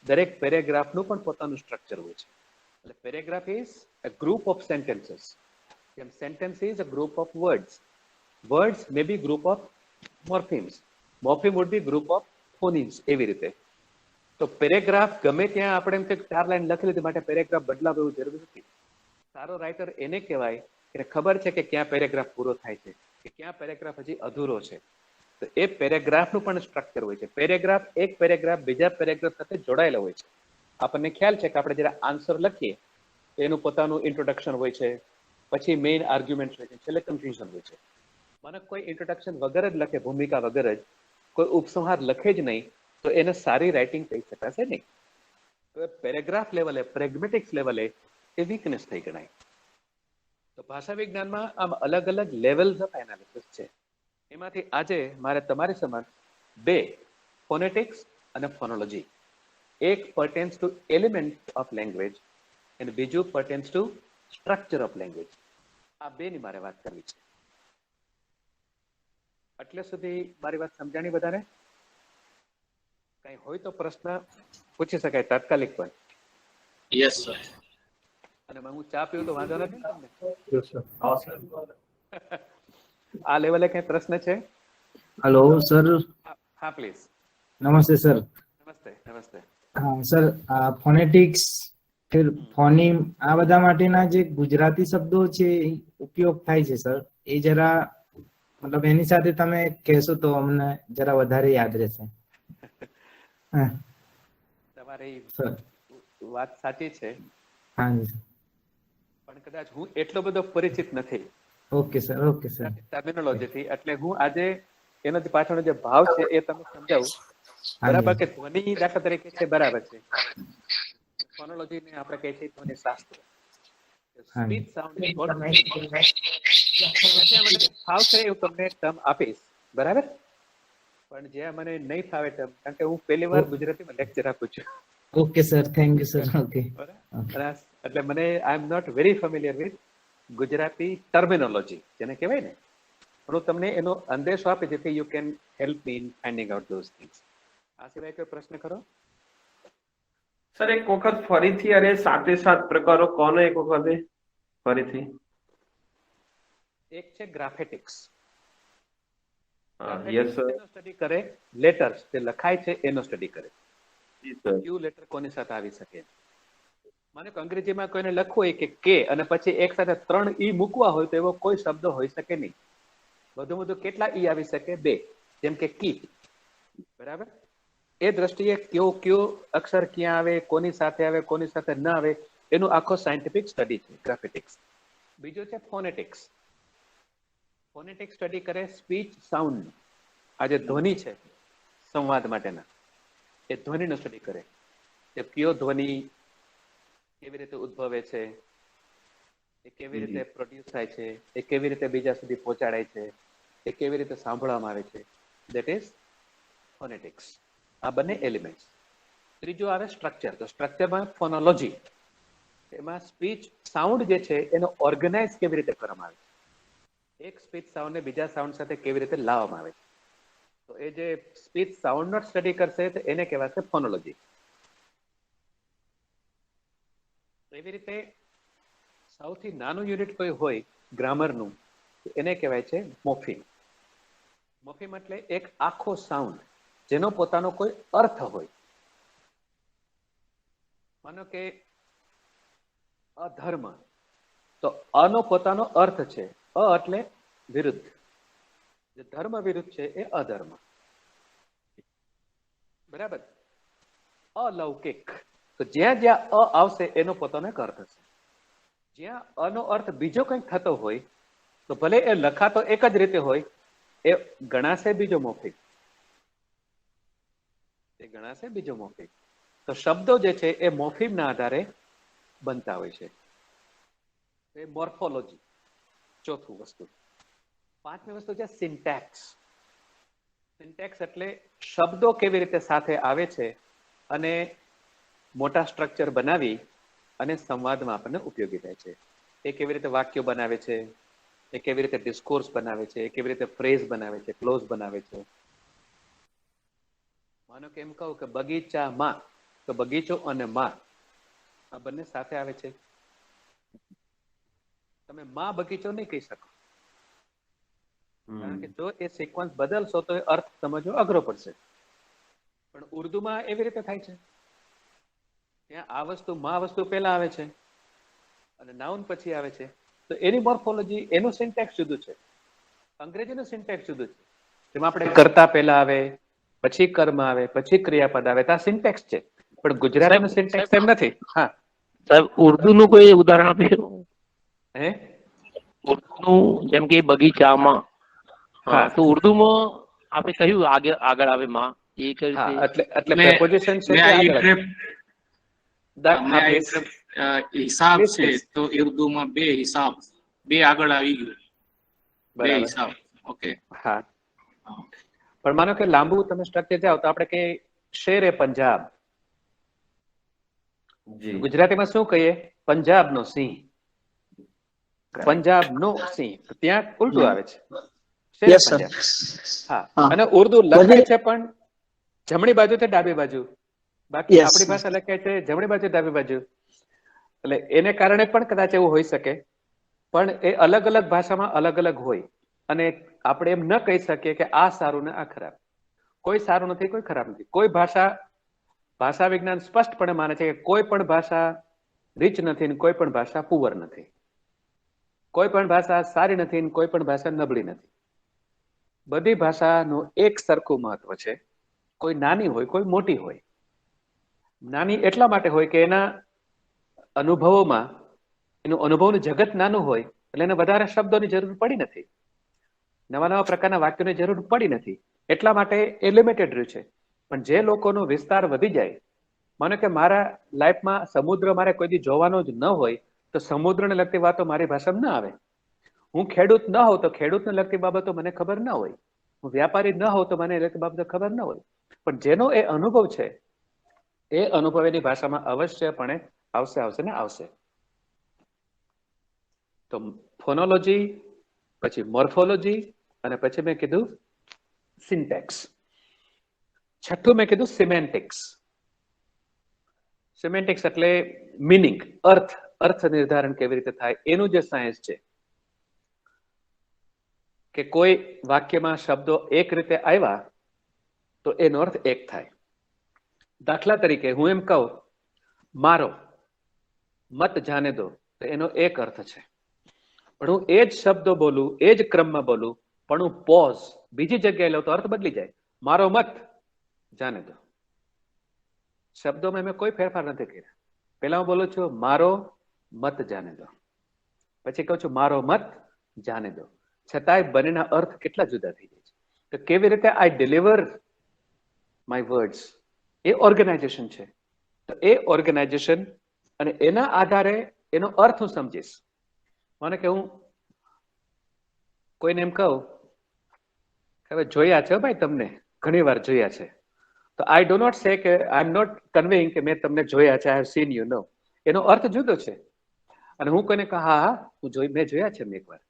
D: દરેક પેરેગ્રાફનું પણ પોતાનું સ્ટ્રક્ચર હોય છે. એટલે paragraph is a group of sentences. જેમ sentence is a group of words. Words may be group of morphemes. Morpheme would be group of phonemes. એવી રીતે તો પેરેગ્રાફ ગમે ત્યાં આપણે એમ કે 4 લાઈન લખી લીધી માટે પેરેગ્રાફ બદલાવ એવું જરૂરી નથી. સારો રાઇટર એને કહેવાય કે ખબર છે કે ક્યાં પેરેગ્રાફ પૂરો થાય છે, કે ક્યાં પેરેગ્રાફ હજી અધૂરો છે. તો એ પેરેગ્રાફનું પણ સ્ટ્રક્ચર હોય છે. પેરેગ્રાફ એક પેરેગ્રાફ બીજા પેરેગ્રાફ સાથે જોડાયેલો હોય છે. આપણને ખ્યાલ છે કે આપણે જ્યારે આન્સર લખીએ એનું પોતાનું ઇન્ટ્રોડક્શન હોય છે, પછી મેઇન આર્ગ્યુમેન્ટ હોય છે, છેલ્લે કન્ક્લુઝન હોય છે. મને કોઈ ઇન્ટ્રોડક્શન વગર જ લખે, ભૂમિકા વગર જ કોઈ ઉપસંહાર લખે જ નહીં, તો એને સારી રાઇટિંગ કહી શકાશે નહીં. તો પેરેગ્રાફ લેવલે, પ્રેગ્મેટિક્સ લેવલે એ વીકનેસ થઈ ગણાય. તો ભાષા વિજ્ઞાનમાં આમ અલગ અલગ લેવલ્સ ઓફ એનાલિસિસ છે. એમાંથી આજે મારે તમારી સમક્ષ 2 ફોનેટિક્સ અને ફોનોલોજી, એક pertains to element of language અને બીજું pertains to structure of language, આ 2ની મારે વાત કરવી છે. એટલે સુધી મારી વાત સમજાણી બધાને? કઈ હોય તો પ્રશ્ન પૂછી શકાય તાત્કાલિક પણ.
G: Yes, sir.
D: અને હું ચા પીવું તો વાંધો નથી ને તમને?
A: Yes, sir.
D: આ લેવલે કઈ પ્રશ્ન છે?
G: हेलो सर,
D: હા પ્લીઝ.
G: नमस्ते सर.
D: નમસ્તે નમસ્તે.
G: હા સર, ફોનેટિક્સ ફિર ફોનિમ આ બધા માટેના જે ગુજરાતી શબ્દો છે એ ઉપયોગ થાય છે સર, એ જરા મતલબ એની સાથે તમે કહેશો તો અમને જરા વધારે યાદ રહેશે. હા
D: તમારી
G: સર.
D: વાત સાચી છે,
G: હા જી
D: પણ કદાચ હું એટલો બધો પરિચિત નથી
G: okay sir. Okay sir.
D: Terminology થી, એટલે હું આજે એનો જે પાછળનો જે ભાવ છે એ તમને સમજાવું. બરાબર કે ધ્વનિ દાખલા તરીકે છે, બરાબર છે. ફોનોલોજી ને આપણે કહીએ છીએ ધ્વનિ શાસ્ત્ર. સ્પીચ સાઉન્ડ ભાવ છે એવું તમને ટર્મ આપીશ, બરાબર. પણ જ્યાં મને નહીં ફાવે ટર્મ, કારણ કે હું પહેલી વાર ગુજરાતીમાં લેક્ચર આપું છું.
G: Okay sir, thank you sir. Okay.
D: એટલે મને I am not very familiar with Gujarati terminology જેને કહેવાય ને. પણ હું તમને એનો અંદેશો આપી જેથી you can help me in finding out those things. આ સિવાય કોઈ પ્રશ્ન ખરો?
B: સર એક વખત ફરીથી અરે સાતે સાત પ્રકારો કોને એક વખતે ફરીથી?
D: એક છે ગ્રાફેટિક્સ.
B: Yes sir.
D: સ્ટડી કરે, લેટર્સ જે લખાય છે એનો સ્ટડી કરે.
B: જી સર.
D: ક્યુ લેટર કોની સાથે આવી શકે. માનો કે અંગ્રેજીમાં કોઈને લખવું હોય કે કે અને પછી એક સાથે 3 ઈ મૂકવા હોય તો એવો કોઈ શબ્દ હોઈ શકે નહીં. વધુ કેટલા ઈ આવી શકે? 2. જેમ કે કી, બરાબર. એ દ્રષ્ટિએ કયો અક્ષર ક્યાં આવે, કોની સાથે આવે, કોની સાથે ન આવે, એનું આખો સાયન્ટિફિક સ્ટડી છે ગ્રાફેટિક્સ. બીજો છે ફોનેટિક્સ. ફોનેટિક્સ સ્ટડી કરે સ્પીચ સાઉન્ડ, આ જે ધ્વનિ છે સંવાદ માટેના, એ ધ્વનિનો સ્ટડી કરે. એ કયો ધ્વનિ કેવી રીતે ઉદ્ભવે છે, એ કેવી રીતે પ્રોડ્યુસ થાય છે, એ કેવી રીતે બીજા સુધી પહોંચાડાય છે, એ કેવી રીતે સાંભળવામાં આવે છે. That is phonetics. આ બંને એલિમેન્ટ્સ. ત્રીજું આવે સ્ટ્રક્ચર. તો સ્ટ્રક્ચરમાં ફોનોલોજી, એમાં સ્પીચ સાઉન્ડ જે છે એનો ઓર્ગેનાઇઝ કેવી રીતે કરવામાં આવે છે, એક સ્પીચ સાઉન્ડને બીજા સાઉન્ડ સાથે કેવી રીતે લાવવામાં આવે છે. તો એ જે સ્પીચ સાઉન્ડનો સ્ટડી કરશે તો એને કહેવાશે ફોનોલોજી. એવી રીતે સૌથી નાનું યુનિટ કોઈ હોય ગ્રામરનું, એને કહેવાય છે મોફિમ. મોફિમ એટલે એક આખો સાઉન્ડ જેનો પોતાનો કોઈ અર્થ હોય. માનો કે અધર્મ, તો અનો પોતાનો અર્થ છે. અ એટલે વિરુદ્ધ, જે ધર્મ વિરુદ્ધ છે એ અધર્મ, બરાબર. અલૌકિક, તો જ્યાં જ્યાં અ આવશે એનો પોતાનો એક અર્થ છે. જ્યાં અનો અર્થ બીજો કંઈક થતો હોય તો ભલે એ લખાતો એક જ રીતે હોય, એ ગણાશે બીજો મૌખિક. એ ગણાશે બીજો મૌખિક. તો શબ્દો જે છે એ મોફિમના આધારે બનતા હોય છે. એ મોર્ફોલોજી. ચોથું વસ્તુ. પાંચમી વસ્તુ છે સિન્ટેક્સ. સિન્ટેક્સ એટલે શબ્દો કેવી રીતે સાથે આવે છે અને મોટા સ્ટ્રક્ચર બનાવી અને સંવાદમાં આપણને ઉપયોગી થાય છે. એ કેવી રીતે વાક્યો બનાવે છે, એ કેવી રીતે ડિસ્કોર્સ બનાવે છે, એ કેવી રીતે ફ્રેઝ બનાવે છે, ક્લોઝ બનાવે છે. માનો કે એમ કહું કે બગીચામાં, તો બગીચો અને માં આ બંને સાથે આવે છે. તમે માં બગીચો નહીં કહી શકો, કારણ કે જો એ સિક્વન્સ બદલશો તો એ અર્થ સમજવો અઘરો પડશે. પણ ઉર્દુમાં એવી રીતે થાય છે, ત્યાં આ વસ્તુ માં વસ્તુ પહેલા આવે છે અને નાઉન પછી આવે છે. તો એની મોર્ફોલોજી, એનું સિન્ટેક્સ જુદું છે. અંગ્રેજીનું સિન્ટેક્સ જુદું છે. જેમાં આપણે કરતા પહેલા આવે, પછી કર્મ આવે, પછી ક્રિયાપદ આવે, તો આ સિન્ટેક્સ છે. પણ ગુજરાતીનું સિન્ટેક્સ એમ નથી. હા
H: સાહેબ, ઉર્દુનું કોઈ ઉદાહરણ આપી શકો?
D: હે
H: ઉર્દુનું, જેમ કે બગીચામાં,
D: હા,
H: તો ઉર્દુમાં આપણે કહ્યું આગળ આવે માં, એ કઈ
D: હા,
H: રીતે?
D: એટલે preposition છે કે આગળ આવે? હા, please.
I: હિસાબ
D: Please,
I: છે
D: please.
I: તો ઉર્દુમાં બે હિસાબ, બે આગળ આવી ગયું. બે
D: બરાબર.
I: હિસાબ. ઓકે.
D: હા, પણ માનો કે લાંબુ તમે સ્ટ્રક્ચર જાઓ તો આપણે કે શેર એ પંજાબ. ગુજરાતીમાં શું કહીએ? પંજાબનો સિંહ, પંજાબનો સિંહ. તો ત્યાં ઉલટું આવે છે, શેર એ
F: યસ સર.
D: પંજાબ. હા, અને ઉર્દુ લખાય છે પણ જમણી બાજુ થી ડાબી બાજુ. બાકી
F: Yes.
D: આપણી ભાષા લખાય છે જમણી બાજુ ડાબી બાજુ. એટલે એને કારણે પણ કદાચ એવું હોઈ શકે, પણ એ અલગ અલગ ભાષામાં અલગ અલગ હોય અને આપણે એમ ન કહી શકીએ કે આ સારું ને આ ખરાબ. કોઈ સારું નથી, કોઈ ખરાબ નથી. કોઈ ભાષા વિજ્ઞાન સ્પષ્ટપણે માને છે કે કોઈ પણ ભાષા રીચ નથી ને કોઈ પણ ભાષા પુઅર નથી. કોઈ પણ ભાષા સારી નથી ને કોઈ પણ ભાષા નબળી નથી. બધી ભાષાનું એક સરખું મહત્વ છે. કોઈ નાની હોય, કોઈ મોટી હોય. નાની એટલા માટે હોય કે એના અનુભવોમાં એનું અનુભવનું જગત નાનું હોય એટલે એને વધારે શબ્દોની જરૂર પડી નથી, નવા નવા પ્રકારના વાક્યોની જરૂર પડી નથી, એટલા માટે એ લિમિટેડ રહ્યું છે. પણ જે લોકોનો વિસ્તાર વધી જાય, માનો કે મારા લાઈફમાં સમુદ્ર મારે કોઈ દી જોવાનો જ ન હોય તો સમુદ્રને લગતી વાતો મારી ભાષામાં ન આવે. હું ખેડૂત ન હોઉં તો ખેડૂતને લગતી બાબતો મને ખબર ન હોય. હું વ્યાપારી ન હોઉં તો મને લગતી બાબતો ખબર ન હોય. પણ જેનો એ અનુભવ છે એ અનુભવ એની ભાષામાં અવશ્યપણે આવશે ને આવશે. તો ફોનોલોજી, પછી મોર્ફોલોજી અને પછી મેં કીધું સિન્ટેક્સ. છઠ્ઠું મેં કીધું સિમેન્ટિક્સ. સિમેન્ટિક્સ એટલે મિનિંગ, અર્થ નિર્ધારણ કેવી રીતે થાય એનું જે સાયન્સ છે. કે કોઈ વાક્યમાં શબ્દો એક રીતે આવ્યા તો એનો અર્થ એક થાય. દાખલા તરીકે હું એમ કહું મારો મત જાને દો તો એનો એક અર્થ છે. પણ હું એ જ શબ્દો બોલું, એ જ ક્રમમાં બોલું, પણ હું પોઝ બીજી જગ્યાએ લઉં તો અર્થ બદલી જાય. મારો મત જાને દો, શબ્દોમાં મેં કોઈ ફેરફાર નથી કર્યા. પહેલા હું બોલું છું મારો મત જાને દો, પછી કહું છું મારો મત જાને દો, છતાંય બંનેના અર્થ કેટલા જુદા થઈ જાય છે. તો કેવી રીતે આઈ ડિલિવર માય વર્ડ્સ એ ઓર્ગેનાઇઝેશન છે. તો એ ઓર્ગેનાઇઝેશન અને એના આધારે એનો અર્થ હું સમજીશ. મને કે હું કોઈને એમ કહું હવે જોયા છે ભાઈ, તમને ઘણી વાર જોયા છે, તો આઈ ડો નોટ સે કે આઈ એમ નોટ કન્વેઇંગ કે મેં તમને જોયા છે, આઈ હેવ સીન યુ. નો, એનો અર્થ જુદો છે. અને હું કોઈને કહું હા મેં જોયા છે મેં એકવાર,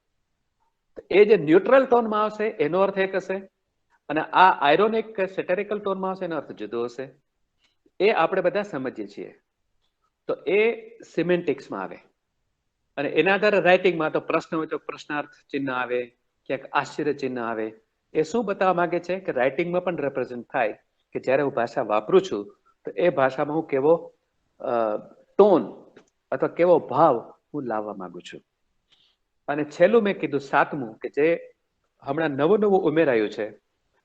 D: તો એ જે ન્યુટ્રલ ટોનમાં આવશે એનો અર્થ એક હશે, અને આ આયરોનિક કે સેટેરિકલ ટોનમાં આવશે એનો અર્થ જુદો હશે. એ આપણે બધા સમજીએ છીએ. તો એ સિમેન્ટિક્સમાં આવે. અને એના આધારે રાઇટિંગમાં તો પ્રશ્ન હોય તો પ્રશ્નાર્થ ચિહ્ન આવે, ક્યાંક આશ્ચર્ય ચિહ્ન આવે. એ શું બતાવવા માંગે છે કે રાઇટિંગમાં પણ રિપ્રેઝન્ટ થાય કે જ્યારે હું ભાષા વાપરું છું તો એ ભાષામાં હું કેવો ટોન અથવા કેવો ભાવ હું લાવવા માંગુ છું. અને છેલ્લું મેં કીધું સાતમું, કે જે હમણાં નવું ઉમેરાયું છે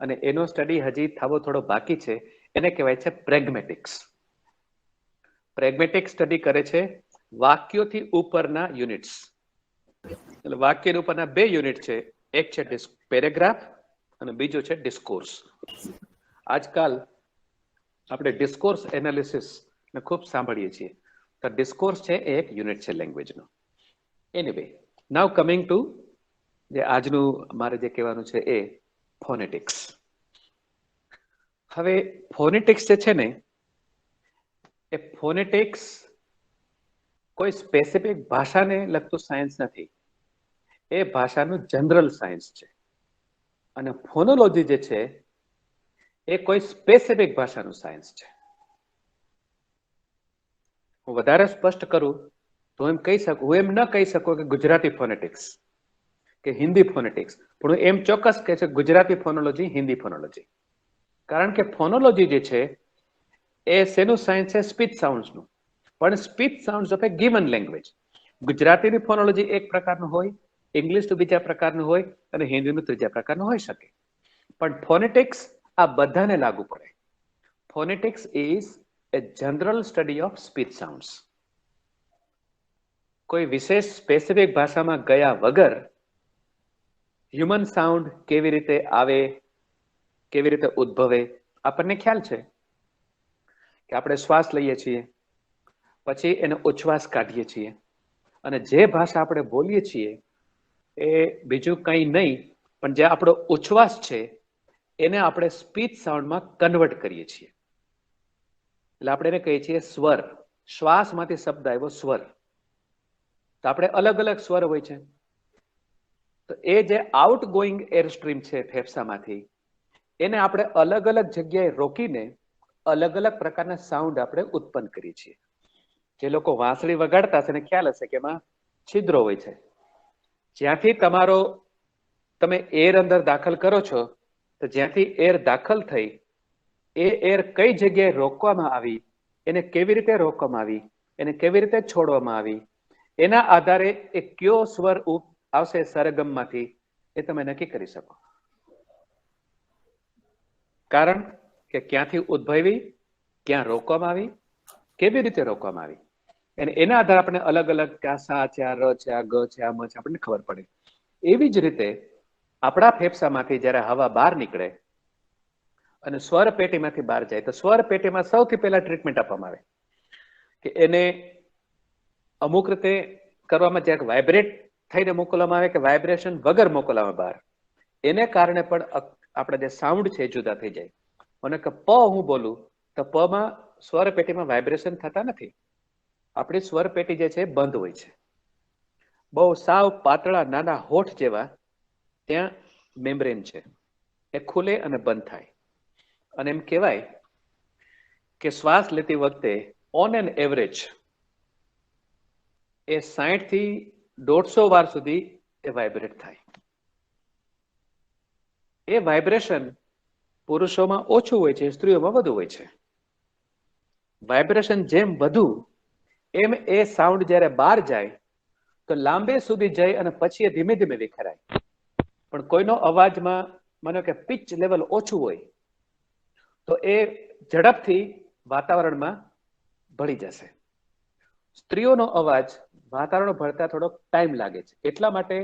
D: અને એનો સ્ટડી હજી થવો થોડો બાકી છે, એને કહેવાય છે પ્રેગ્મેટિક્સ. પ્રેગ્મેટિક સ્ટડી કરે છે વાક્યોથી ઉપરના યુનિટ્સ. એટલે વાક્યની ઉપરના બે યુનિટ છે, એક છે પેરેગ્રાફ અને બીજો છે ડિસ્કોર્સ. આજકાલ આપણે ડિસ્કોર્સ એનાલિસિસ ને ખૂબ સાંભળીએ છીએ. તો ડિસ્કોર્સ છે એ એક યુનિટ છે લેંગ્વેજનો. એનીવે, નાઉ કમિંગ ટુ જે આજનું મારે જે કહેવાનું છે એ ફોનેટિક્સ. હવે ફોનેટિક્સ જે છે ને એ ફોનેટિક્સ કોઈ સ્પેસિફિક ભાષાને લગતું સાયન્સ નથી, એ ભાષાનું જનરલ સાયન્સ છે. અને ફોનોલોજી જે છે એ કોઈ સ્પેસિફિક ભાષાનું સાયન્સ છે. હું વધારે સ્પષ્ટ કરું તો એમ કહી શકું, હું એમ ન કહી શકું કે ગુજરાતી ફોનેટિક્સ કે હિન્દી ફોનેટિક્સ, પણ હું એમ ચોક્કસ કહે છે ગુજરાતી ફોનોલોજી, હિન્દી ફોનોલોજી. કારણ કે ફોનોલોજી જે છે એ શેનું સાયન્સ છે? સ્પીચ સાઉન્ડ્સનું. પણ speech sounds of A given language. ગુજરાતીની ફોનોલોજી એક પ્રકારનું હોય, ઇંગ્લિશનું બીજા પ્રકારનું હોય અને હિન્દીનું ત્રીજા પ્રકારનું હોઈ શકે. પણ ફોનેટિક્સ આ બધાને લાગુ પડે. Phonetics is a general study of speech sounds. કોઈ વિશેષ સ્પેસિફિક ભાષામાં ગયા વગર હ્યુમન સાઉન્ડ કેવી રીતે આવે, કેવી રીતે ઉદ્ભવે, આપણને ખ્યાલ છે કે આપણે શ્વાસ લઈએ છીએ, પછી એનો ઉચ્છ્વાસ કાઢીએ છીએ, અને જે ભાષા આપણે બોલીએ છીએ એ બીજું કંઈ નહીં પણ જે આપણો ઉચ્છ્વાસ છે એને આપણે સ્પીચ સાઉન્ડમાં કન્વર્ટ કરીએ છીએ. એટલે આપણે એને કહીએ છીએ સ્વર. શ્વાસમાંથી શબ્દ આવ્યો સ્વર. તો આપણે અલગ અલગ સ્વર હોય છે. તો એ જે આઉટ ગોઈંગ એર સ્ટ્રીમ છે ફેફસામાંથી, એને આપણે અલગ અલગ જગ્યાએ રોકીને અલગ અલગ પ્રકારના સાઉન્ડ આપણે ઉત્પન્ન કરીએ છીએ. જે લોકો વાંસળી વગાડતા હશે એને ખ્યાલ હશે કે એમાં છિદ્રો હોય છે. જ્યાંથી તમે એર અંદર દાખલ કરો છો, તો જ્યાંથી એર દાખલ થઈ એ એર કઈ જગ્યાએ રોકવામાં આવી, એને કેવી રીતે રોકવામાં આવી, એને કેવી રીતે છોડવામાં આવી, એના આધારે એ કયો સ્વર આવશે સરગમમાંથી એ તમે નક્કી કરી શકો. કારણ કે ક્યાંથી ઉદ્ભવી, ક્યાં રોકવામાં આવી, કેવી રીતે રોકવામાં આવી, અને એના આધારે આપણે અલગ અલગ ક્યાં સા છે, આ ર છે, આ ગ છે, આ મ છે, આપણને ખબર પડે. એવી જ રીતે આપણા ફેફસામાંથી જ્યારે હવા બહાર નીકળે અને સ્વર પેટીમાંથી બહાર જાય, તો સ્વર પેટીમાં સૌથી પહેલા ટ્રીટમેન્ટ આપવામાં આવે કે એને અમુક રીતે કરવામાં જ્યાં વાઇબ્રેટ થઈને મોકલવામાં આવે કે વાઇબ્રેશન વગર મોકલવામાં બહાર. એને કારણે પણ આપણા જે સાઉન્ડ છે એ જુદા થઈ જાય. મને કે પ હું બોલું તો પ માં સ્વર પેટીમાં વાઇબ્રેશન થતા નથી. આપણી સ્વર પેટી જે છે બંધ હોય છે. બહુ સાવ પાતળા નાના હોઠ જેવા ત્યાં મેમ્બ્રેન છે, એ ખુલે અને બંધ થાય. અને એમ કહેવાય કે શ્વાસ લેતી વખતે ઓન એન એવરેજ એ 60 થી 150 વાર સુધી એ વાઇબ્રેટ થાય. એ વાઇબ્રેશન પુરુષોમાં ઓછું હોય છે, સ્ત્રીઓમાં વધુ હોય છે. વાઇબ્રેશન જેમ વધુ એમ એ સાઉન્ડ જ્યારે બહાર જાય તો લાંબે સુધી જાય અને પછી એ ધીમે ધીમે વિખરાય. પણ કોઈનો અવાજમાં માનો કે પિચ લેવલ ઓછું હોય તો એ ઝડપથી વાતાવરણમાં ભળી જશે. સ્ત્રીઓનો અવાજ વાતાવરણ ભળતા થોડોક ટાઈમ લાગે છે, એટલા માટે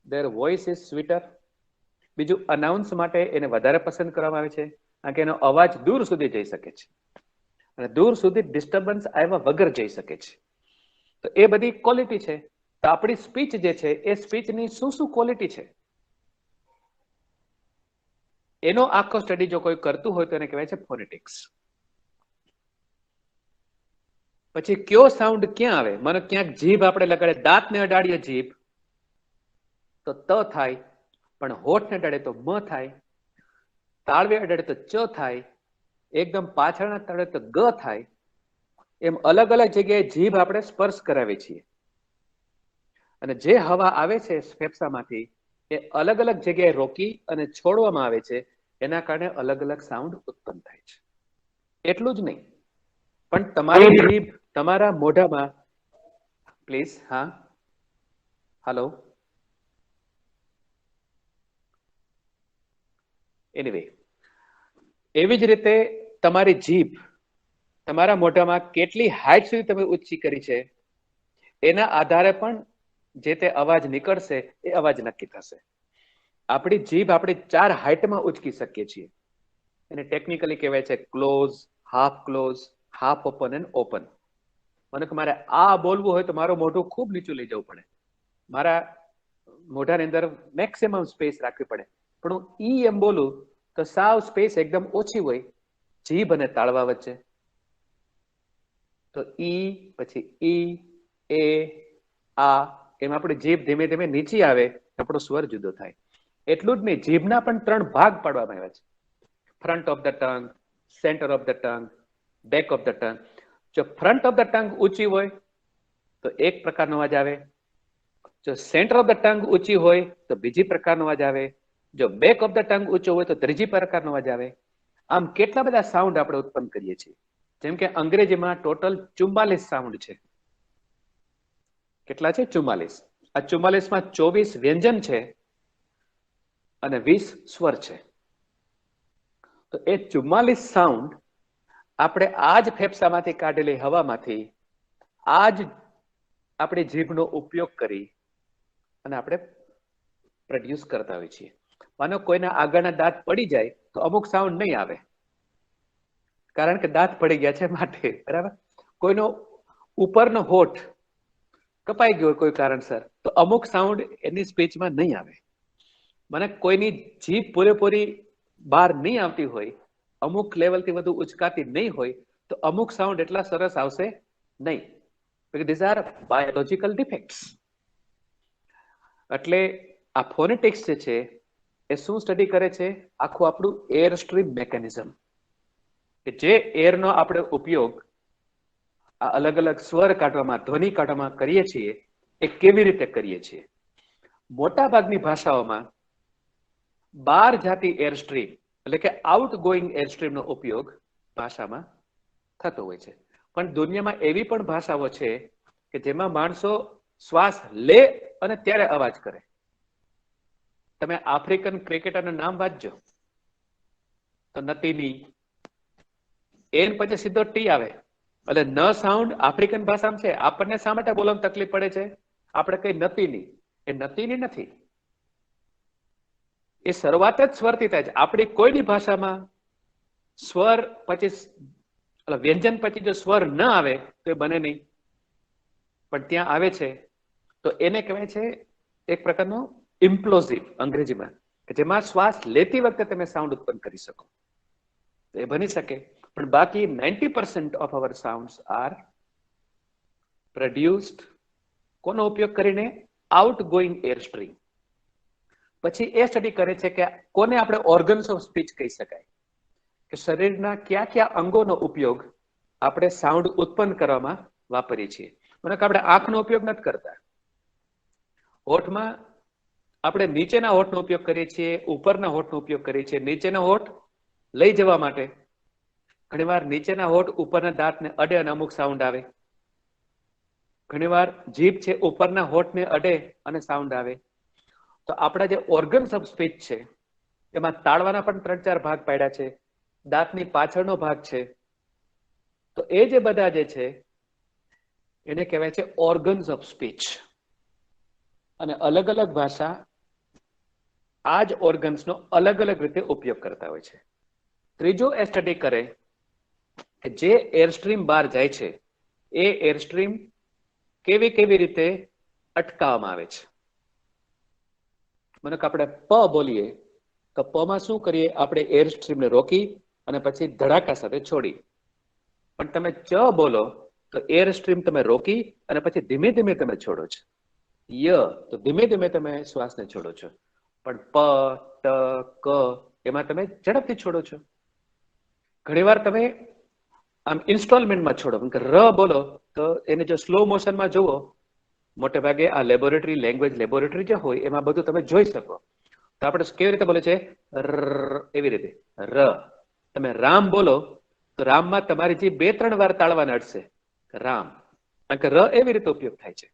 D: their voice is sweeter. બીજું, અનાઉન્સ માટે એને વધારે પસંદ કરવામાં આવે છે કારણ કે એનો અવાજ દૂર સુધી જઈ શકે છે અને દૂર સુધી ડિસ્ટર્બન્સ આવ્યા વગર જઈ શકે છે. તો એ બધી ક્વોલિટી છે. તો આપણી સ્પીચ જે છે એ સ્પીચની શું શું ક્વોલિટી છે એનો આખો સ્ટડી જો કોઈ કરતું હોય તો એને કહેવાય છે ફોનેટિક્સ. પછી કયો સાઉન્ડ ક્યાં આવે, મને ક્યાંક જીભ આપણે લગાડે, દાંતને અડાડીએ જીભ તો ત થાય, પણ હોઠને અડાડે તો મ થાય, તાળવે અડાડે તો ચ થાય, એકદમ પાછળના તળે તો ગ થાય. એમ અલગ અલગ જગ્યાએ જીભ આપણે સ્પર્શ કરાવીએ છીએ અને જે હવા આવે છે ફેફસામાંથી એ અલગ અલગ જગ્યાએ રોકી અને છોડવામાં આવે છે. એના કારણે અલગ અલગ સાઉન્ડ ઉત્પન્ન થાય છે. એટલું જ નહીં, પણ તમારી જીભ તમારા મોઢામાં, પ્લીઝ, હા, હાલો, એનીવે, એવી જ રીતે તમારી જીભ તમારા મોઢામાં કેટલી હાઈટ સુધી તમે ઊંચી કરી છે એના આધારે પણ જે તે અવાજ નીકળશે એ અવાજ નક્કી થશે. આપણી જીભ આપણે 4 હાઈટમાં ઉચકી શકીએ છીએ. એને ટેકનિકલી કહેવાય છે close, half close, half open and open. મને કે મારે આ બોલવું હોય તો મારું મોઢું ખૂબ નીચું લઈ જવું પડે, મારા મોઢાની અંદર મેક્સિમમ સ્પેસ રાખવી પડે. પણ હું ઈ એમ બોલું તો સાવ સ્પેસ એકદમ ઓછી હોય જીભ અને તાળવા વચ્ચે. તો ઈ, પછી ઈ, એ, આ, એમ આપણી જીભ ધીમે ધીમે નીચી આવે, આપણો સ્વર જુદો થાય. એટલું જ નહીં, જીભના પણ 3 ભાગ પાડવામાં આવ્યા છે: front of the tongue, centre of the tongue, back of the tongue. જો ફ્રન્ટ ઓફ ધ ટંગ ઊંચી હોય તો એક પ્રકારનો અવાજ આવે, જો સેન્ટર ઓફ ધ ટંગ ઊંચી હોય તો બીજી પ્રકારનો અવાજ આવે, જો બેક ઓફ ધ ટંગ ઊંચો હોય તો ત્રીજી પ્રકારનો અવાજ આવે. આમ કેટલા બધા સાઉન્ડ આપણે ઉત્પન્ન કરીએ છીએ. જેમ કે અંગ્રેજીમાં ટોટલ 44 સાઉન્ડ છે. કેટલા છે? 44. આ 44 માં 24 વ્યંજન છે અને 20 સ્વર છે. તો એ 44 સાઉન્ડ આપણે આ જ ફેફસામાંથી કાઢેલી હવામાંથી આ જ આપણી જીભનો ઉપયોગ કરી અને આપણે પ્રોડ્યુસ કરતા હોઈએ છીએ. માનો કોઈના આગળના દાંત પડી જાય તો અમુક સાઉન્ડ નહીં આવે, કારણ કે દાંત પડી ગયા છે માટે, બરાબર. કોઈનો ઉપરનો હોઠ કપાઈ ગયો કોઈ કારણસર તો અમુક સાઉન્ડ એની સ્પીચમાં નહીં આવે. મને કોઈની જીભ પૂરેપૂરી બહાર નહીં આવતી હોય, અમુક લેવલથી વધુ ઉચકાતી નહીં હોય તો અમુક સાઉન્ડ એટલા સરસ આવશે નહીં. These are biological defects. એટલે આ ફોનેટિક્સ જે છે એ શું સ્ટડી કરે છે? આખું આપણું એર સ્ટ્રીમ મેકેનિઝમ, કે જે એરનો આપણે ઉપયોગ આ અલગ અલગ સ્વર કાઢવામાં, ધ્વનિ કાઢવામાં કરીએ છીએ એ કેવી રીતે કરીએ છીએ? મોટા ભાગની ભાષાઓમાં 12 જાતિ એરસ્ટ્રીમ એટલે કે આઉટ ગોઈંગ એરસ્ટ્રીમનો ઉપયોગ ભાષામાં થતો હોય છે. પણ દુનિયામાં એવી પણ ભાષાઓ છે કે જેમાં માણસો શ્વાસ લે અને ત્યારે અવાજ કરે. તમે આફ્રિકન ક્રિકેટરનું નામ વાંચજો તો નતીની એન પછી સીધો ટી આવે એટલે ન સાઉન્ડ આફ્રિકન ભાષામાં છે. આપણને શા માટે બોલવામાં તકલીફ પડે છે? આપણે કઈ નતીની, એ નતીની નથી, એ શરૂઆત જ સ્વરથી થાય છે. આપણી કોઈની ભાષામાં સ્વર પછી વ્યંજન પછી જો સ્વર ન આવે તો એ બને નહીં, પણ ત્યાં આવે છે તો એને કહેવાય છે એક પ્રકારનું ઇમ્પ્લોઝિવ અંગ્રેજીમાં, કે જેમાં શ્વાસ લેતી વખતે તમે સાઉન્ડ ઉત્પન્ન કરી શકો. તો એ બની શકે, પણ બાકી 90% of our sounds are produced કોનો ઉપયોગ કરીને? Outgoing air stream. પછી એ સ્ટડી કરે છે કે કોને આપણે ઓર્ગન્સ ઓફ સ્પીચ કહી શકાય, કે શરીરના કયા કયા અંગોનો ઉપયોગ આપણે સાઉન્ડ ઉત્પન્ન કરવામાં વાપરીએ છીએ. મને કે આપણે આંખનો ઉપયોગ નથી કરતા, હોઠમાં આપણે નીચેના હોઠનો ઉપયોગ કરીએ છીએ, ઉપરના હોઠનો ઉપયોગ કરીએ છીએ. નીચેના હોઠ લઈ જવા માટે ઘણીવાર નીચેના હોઠ ઉપરના દાંતને અડે અને અમુક સાઉન્ડ આવે. ઘણીવાર જીભ છે ઉપરના હોઠને અડે અને સાઉન્ડ આવે. તો આપણા જે ઓર્ગન્સ ઓફ સ્પીચ છે એમાં તાળવાના પણ 3-4 ભાગ પાડ્યા છે, દાંતની પાછળનો ભાગ છે. તો એ જે બધા જે છે એને કહેવાય છે ઓર્ગન્સ ઓફ સ્પીચ. અને અલગ અલગ ભાષા આ જ ઓર્ગન્સનો અલગ અલગ રીતે ઉપયોગ કરતા હોય છે. ત્રીજો એ સ્ટડી કરે કે જે એરસ્ટ્રીમ બહાર જાય છે એ એરસ્ટ્રીમ કેવી રીતે અટકાવવામાં આવે છે. મને કે આપણે પ બોલીએ તો પમાં શું કરીએ? આપણે એરસ્ટ્રીમને રોકી અને પછી ધડાકા સાથે છોડી. પણ તમે ચ બોલો તો એરસ્ટ્રીમ તમે રોકી અને પછી ધીમે ધીમે તમે છોડો છો. ય તો ધીમે ધીમે તમે શ્વાસને છોડો છો. પણ પ, ટ, ક એમાં તમે ઝડપથી છોડો છો. ઘણીવાર તમે આમ ઇન્સ્ટોલમેન્ટમાં છોડો. ર બોલો તો એને જો સ્લો મોશનમાં જુઓ, મોટે ભાગે આ લેબોરેટરી લેંગ્વેજ લેબોરેટરી જે હોય એમાં બધું તમે જોઈ શકો. તો આપણે કેવી રીતે બોલે છે? એવી રીતે. ર તમે રામ બોલો તો રામમાં તમારી જે 2-3 વાર તાળવાના અડશે રામ, કારણ કે ર એવી રીતે ઉપયોગ થાય છે.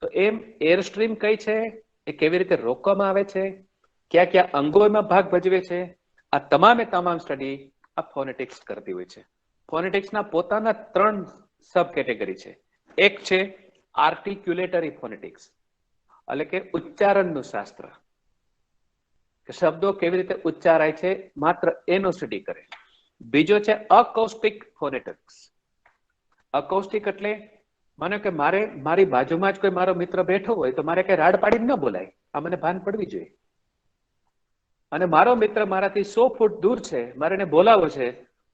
D: તો એમ એર સ્ટ્રીમ કઈ છે, એ કેવી રીતે રોકવામાં આવે છે, કયા કયા અંગો એમાં ભાગ ભજવે છે, આ તમામ સ્ટડી આ ફોનેટિક્સ કરતી હોય છે. ફોનેટિક્સના પોતાના 3 સબ કેટેગરી છે. એક છે આર્ટિક્યુલેટરી ફોનેટિક્સ એટલે કે ઉચ્ચારણનું શાસ્ત્ર, કે શબ્દો કેવી રીતે ઉચ્ચારાય છે માત્ર એનો સ્ટડી કરે. બીજો છે અકોસ્ટિક ફોનેટિક્સ. અકોસ્ટિક એટલે માનો કે મારી બાજુમાં જ કોઈ મારો મિત્ર બેઠો હોય તો મારે કઈ રાડ પાડીને ન બોલાય, આ મને ભાન પડવી જોઈએ. અને મારો મિત્ર મારાથી 100 ફૂટ દૂર છે, મારે એને બોલાવો છે,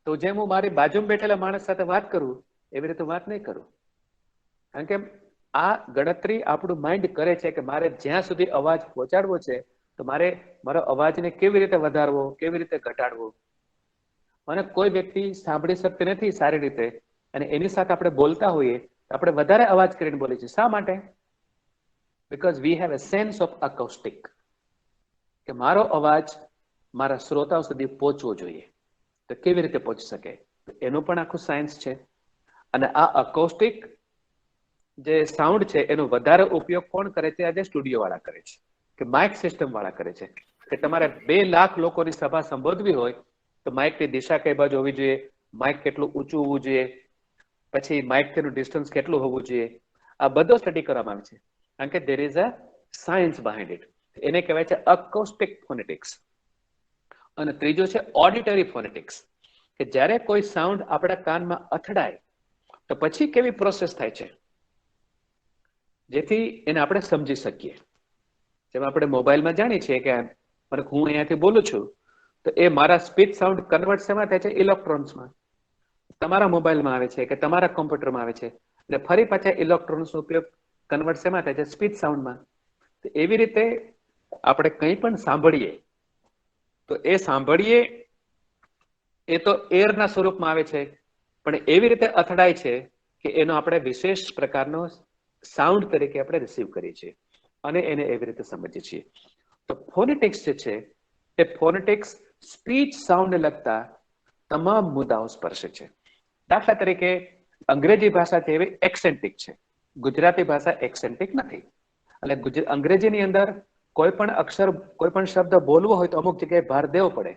D: તો જેમ હું મારી બાજુમાં બેઠેલા માણસ સાથે વાત કરું એવી રીતે વાત નહીં કરું. કારણ કે આ ગણતરી આપણું માઇન્ડ કરે છે કે મારે જ્યાં સુધી અવાજ પહોંચાડવો છે તો મારે મારો અવાજને કેવી રીતે વધારવો, કેવી રીતે ઘટાડવો. અને કોઈ વ્યક્તિ સાંભળી શકતી નથી સારી રીતે અને એની સાથે આપણે બોલતા હોઈએ તો આપણે વધારે અવાજ કરીને બોલીએ છીએ. શા માટે? Because we have a sense of acoustic, કે મારો અવાજ મારા શ્રોતાઓ સુધી પહોંચવો જોઈએ. તો કેવી રીતે પહોંચી શકે? એનું પણ આખું સાયન્સ છે. અને આ અકોસ્ટિક જે સાઉન્ડ છે એનો વધારે ઉપયોગ કોણ કરે છે? આજે સ્ટુડિયો વાળા કરે છે, કે માઇક સિસ્ટમ વાળા કરે છે. કે તમારે 2 લાખ લોકોની સભા સંબોધવી હોય તો માઇકની દિશા કઈ બાજુ હોવી જોઈએ, માઇક કેટલું ઊંચું હોવું જોઈએ, પછી માઇક તેનું ડિસ્ટન્સ કેટલું હોવું જોઈએ, આ બધો સ્ટડી કરવામાં આવે છે. કારણ કે there is a science behind it. એને કહેવાય છે અકોસ્ટિક ફોનેટિક્સ. અને ત્રીજો છે ઓડિટરી ફોનેટિક્સ, કે જ્યારે કોઈ સાઉન્ડ આપણા કાનમાં અથડાય તો પછી કેવી પ્રોસેસ થાય છે જેથી એને આપણે સમજી શકીએ. જેમ આપણે મોબાઈલમાં જાણીએ છીએ કે હું અહીંયાથી બોલું છું તો એ મારા સ્પીચ સાઉન્ડ કન્વર્ટ શેમાં થાય છે? ઇલેક્ટ્રોન્સમાં. તમારા મોબાઈલમાં આવે છે કે તમારા કોમ્પ્યુટરમાં આવે છે એટલે ફરી પાછા ઇલેક્ટ્રોન્સનો ઉપયોગ કન્વર્ટ શેમાં થાય છે? સ્પીચ સાઉન્ડમાં. તો એવી રીતે આપણે કંઈ પણ સાંભળીએ તો એ સાંભળીએ એ તો એરના સ્વરૂપમાં આવે છે, પણ એવી રીતે અથડાય છે કે એનો આપણે વિશેષ પ્રકારનો સાઉન્ડ તરીકે આપણે રિસીવ કરીએ છીએ અને એને એવી રીતે સમજીએ છીએ. તો ફોનેટિક્સ જે છે એ ફોનેટિક્સ સ્પીચ સાઉન્ડને લગતા તમામ મુદ્દાઓ સ્પર્શે છે. દાખલા તરીકે અંગ્રેજી ભાષા છે એવી એક્સેન્ટિક છે, ગુજરાતી ભાષા એક્સેન્ટિક નથી. એટલે અંગ્રેજીની અંદર કોઈ પણ અક્ષર, કોઈ પણ શબ્દ બોલવો હોય તો અમુક જગ્યાએ ભાર દેવો પડે.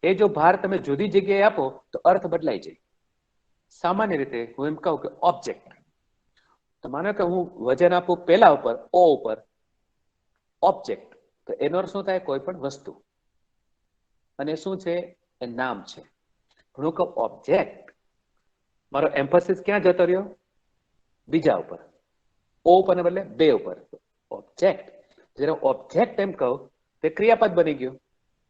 D: એ જો ભાર તમે જુદી જગ્યાએ આપો તો અર્થ બદલાઈ જાય. સામાન્ય રીતે હું એમ કહું કે ઓબ્જેક્ટ, તો માનો કે હું વજન આપું પેલા ઉપર, ઓ ઉપર, ઓબ્જેક્ટ, તો એનો અર્થ શું થાય? કોઈ પણ વસ્તુ. અને શું છે? એ નામ છે. હું કહું ઓબ્જેક્ટ, મારો એમ્ફોસિસ ક્યાં જતો રહ્યો? બીજા ઉપર, ઓ ઉપર બદલે બે ઉપર. ઓબ્જેક્ટ, જ્યારે ઓબ્જેક્ટ એમ કહું તે ક્રિયાપદ બની ગયું.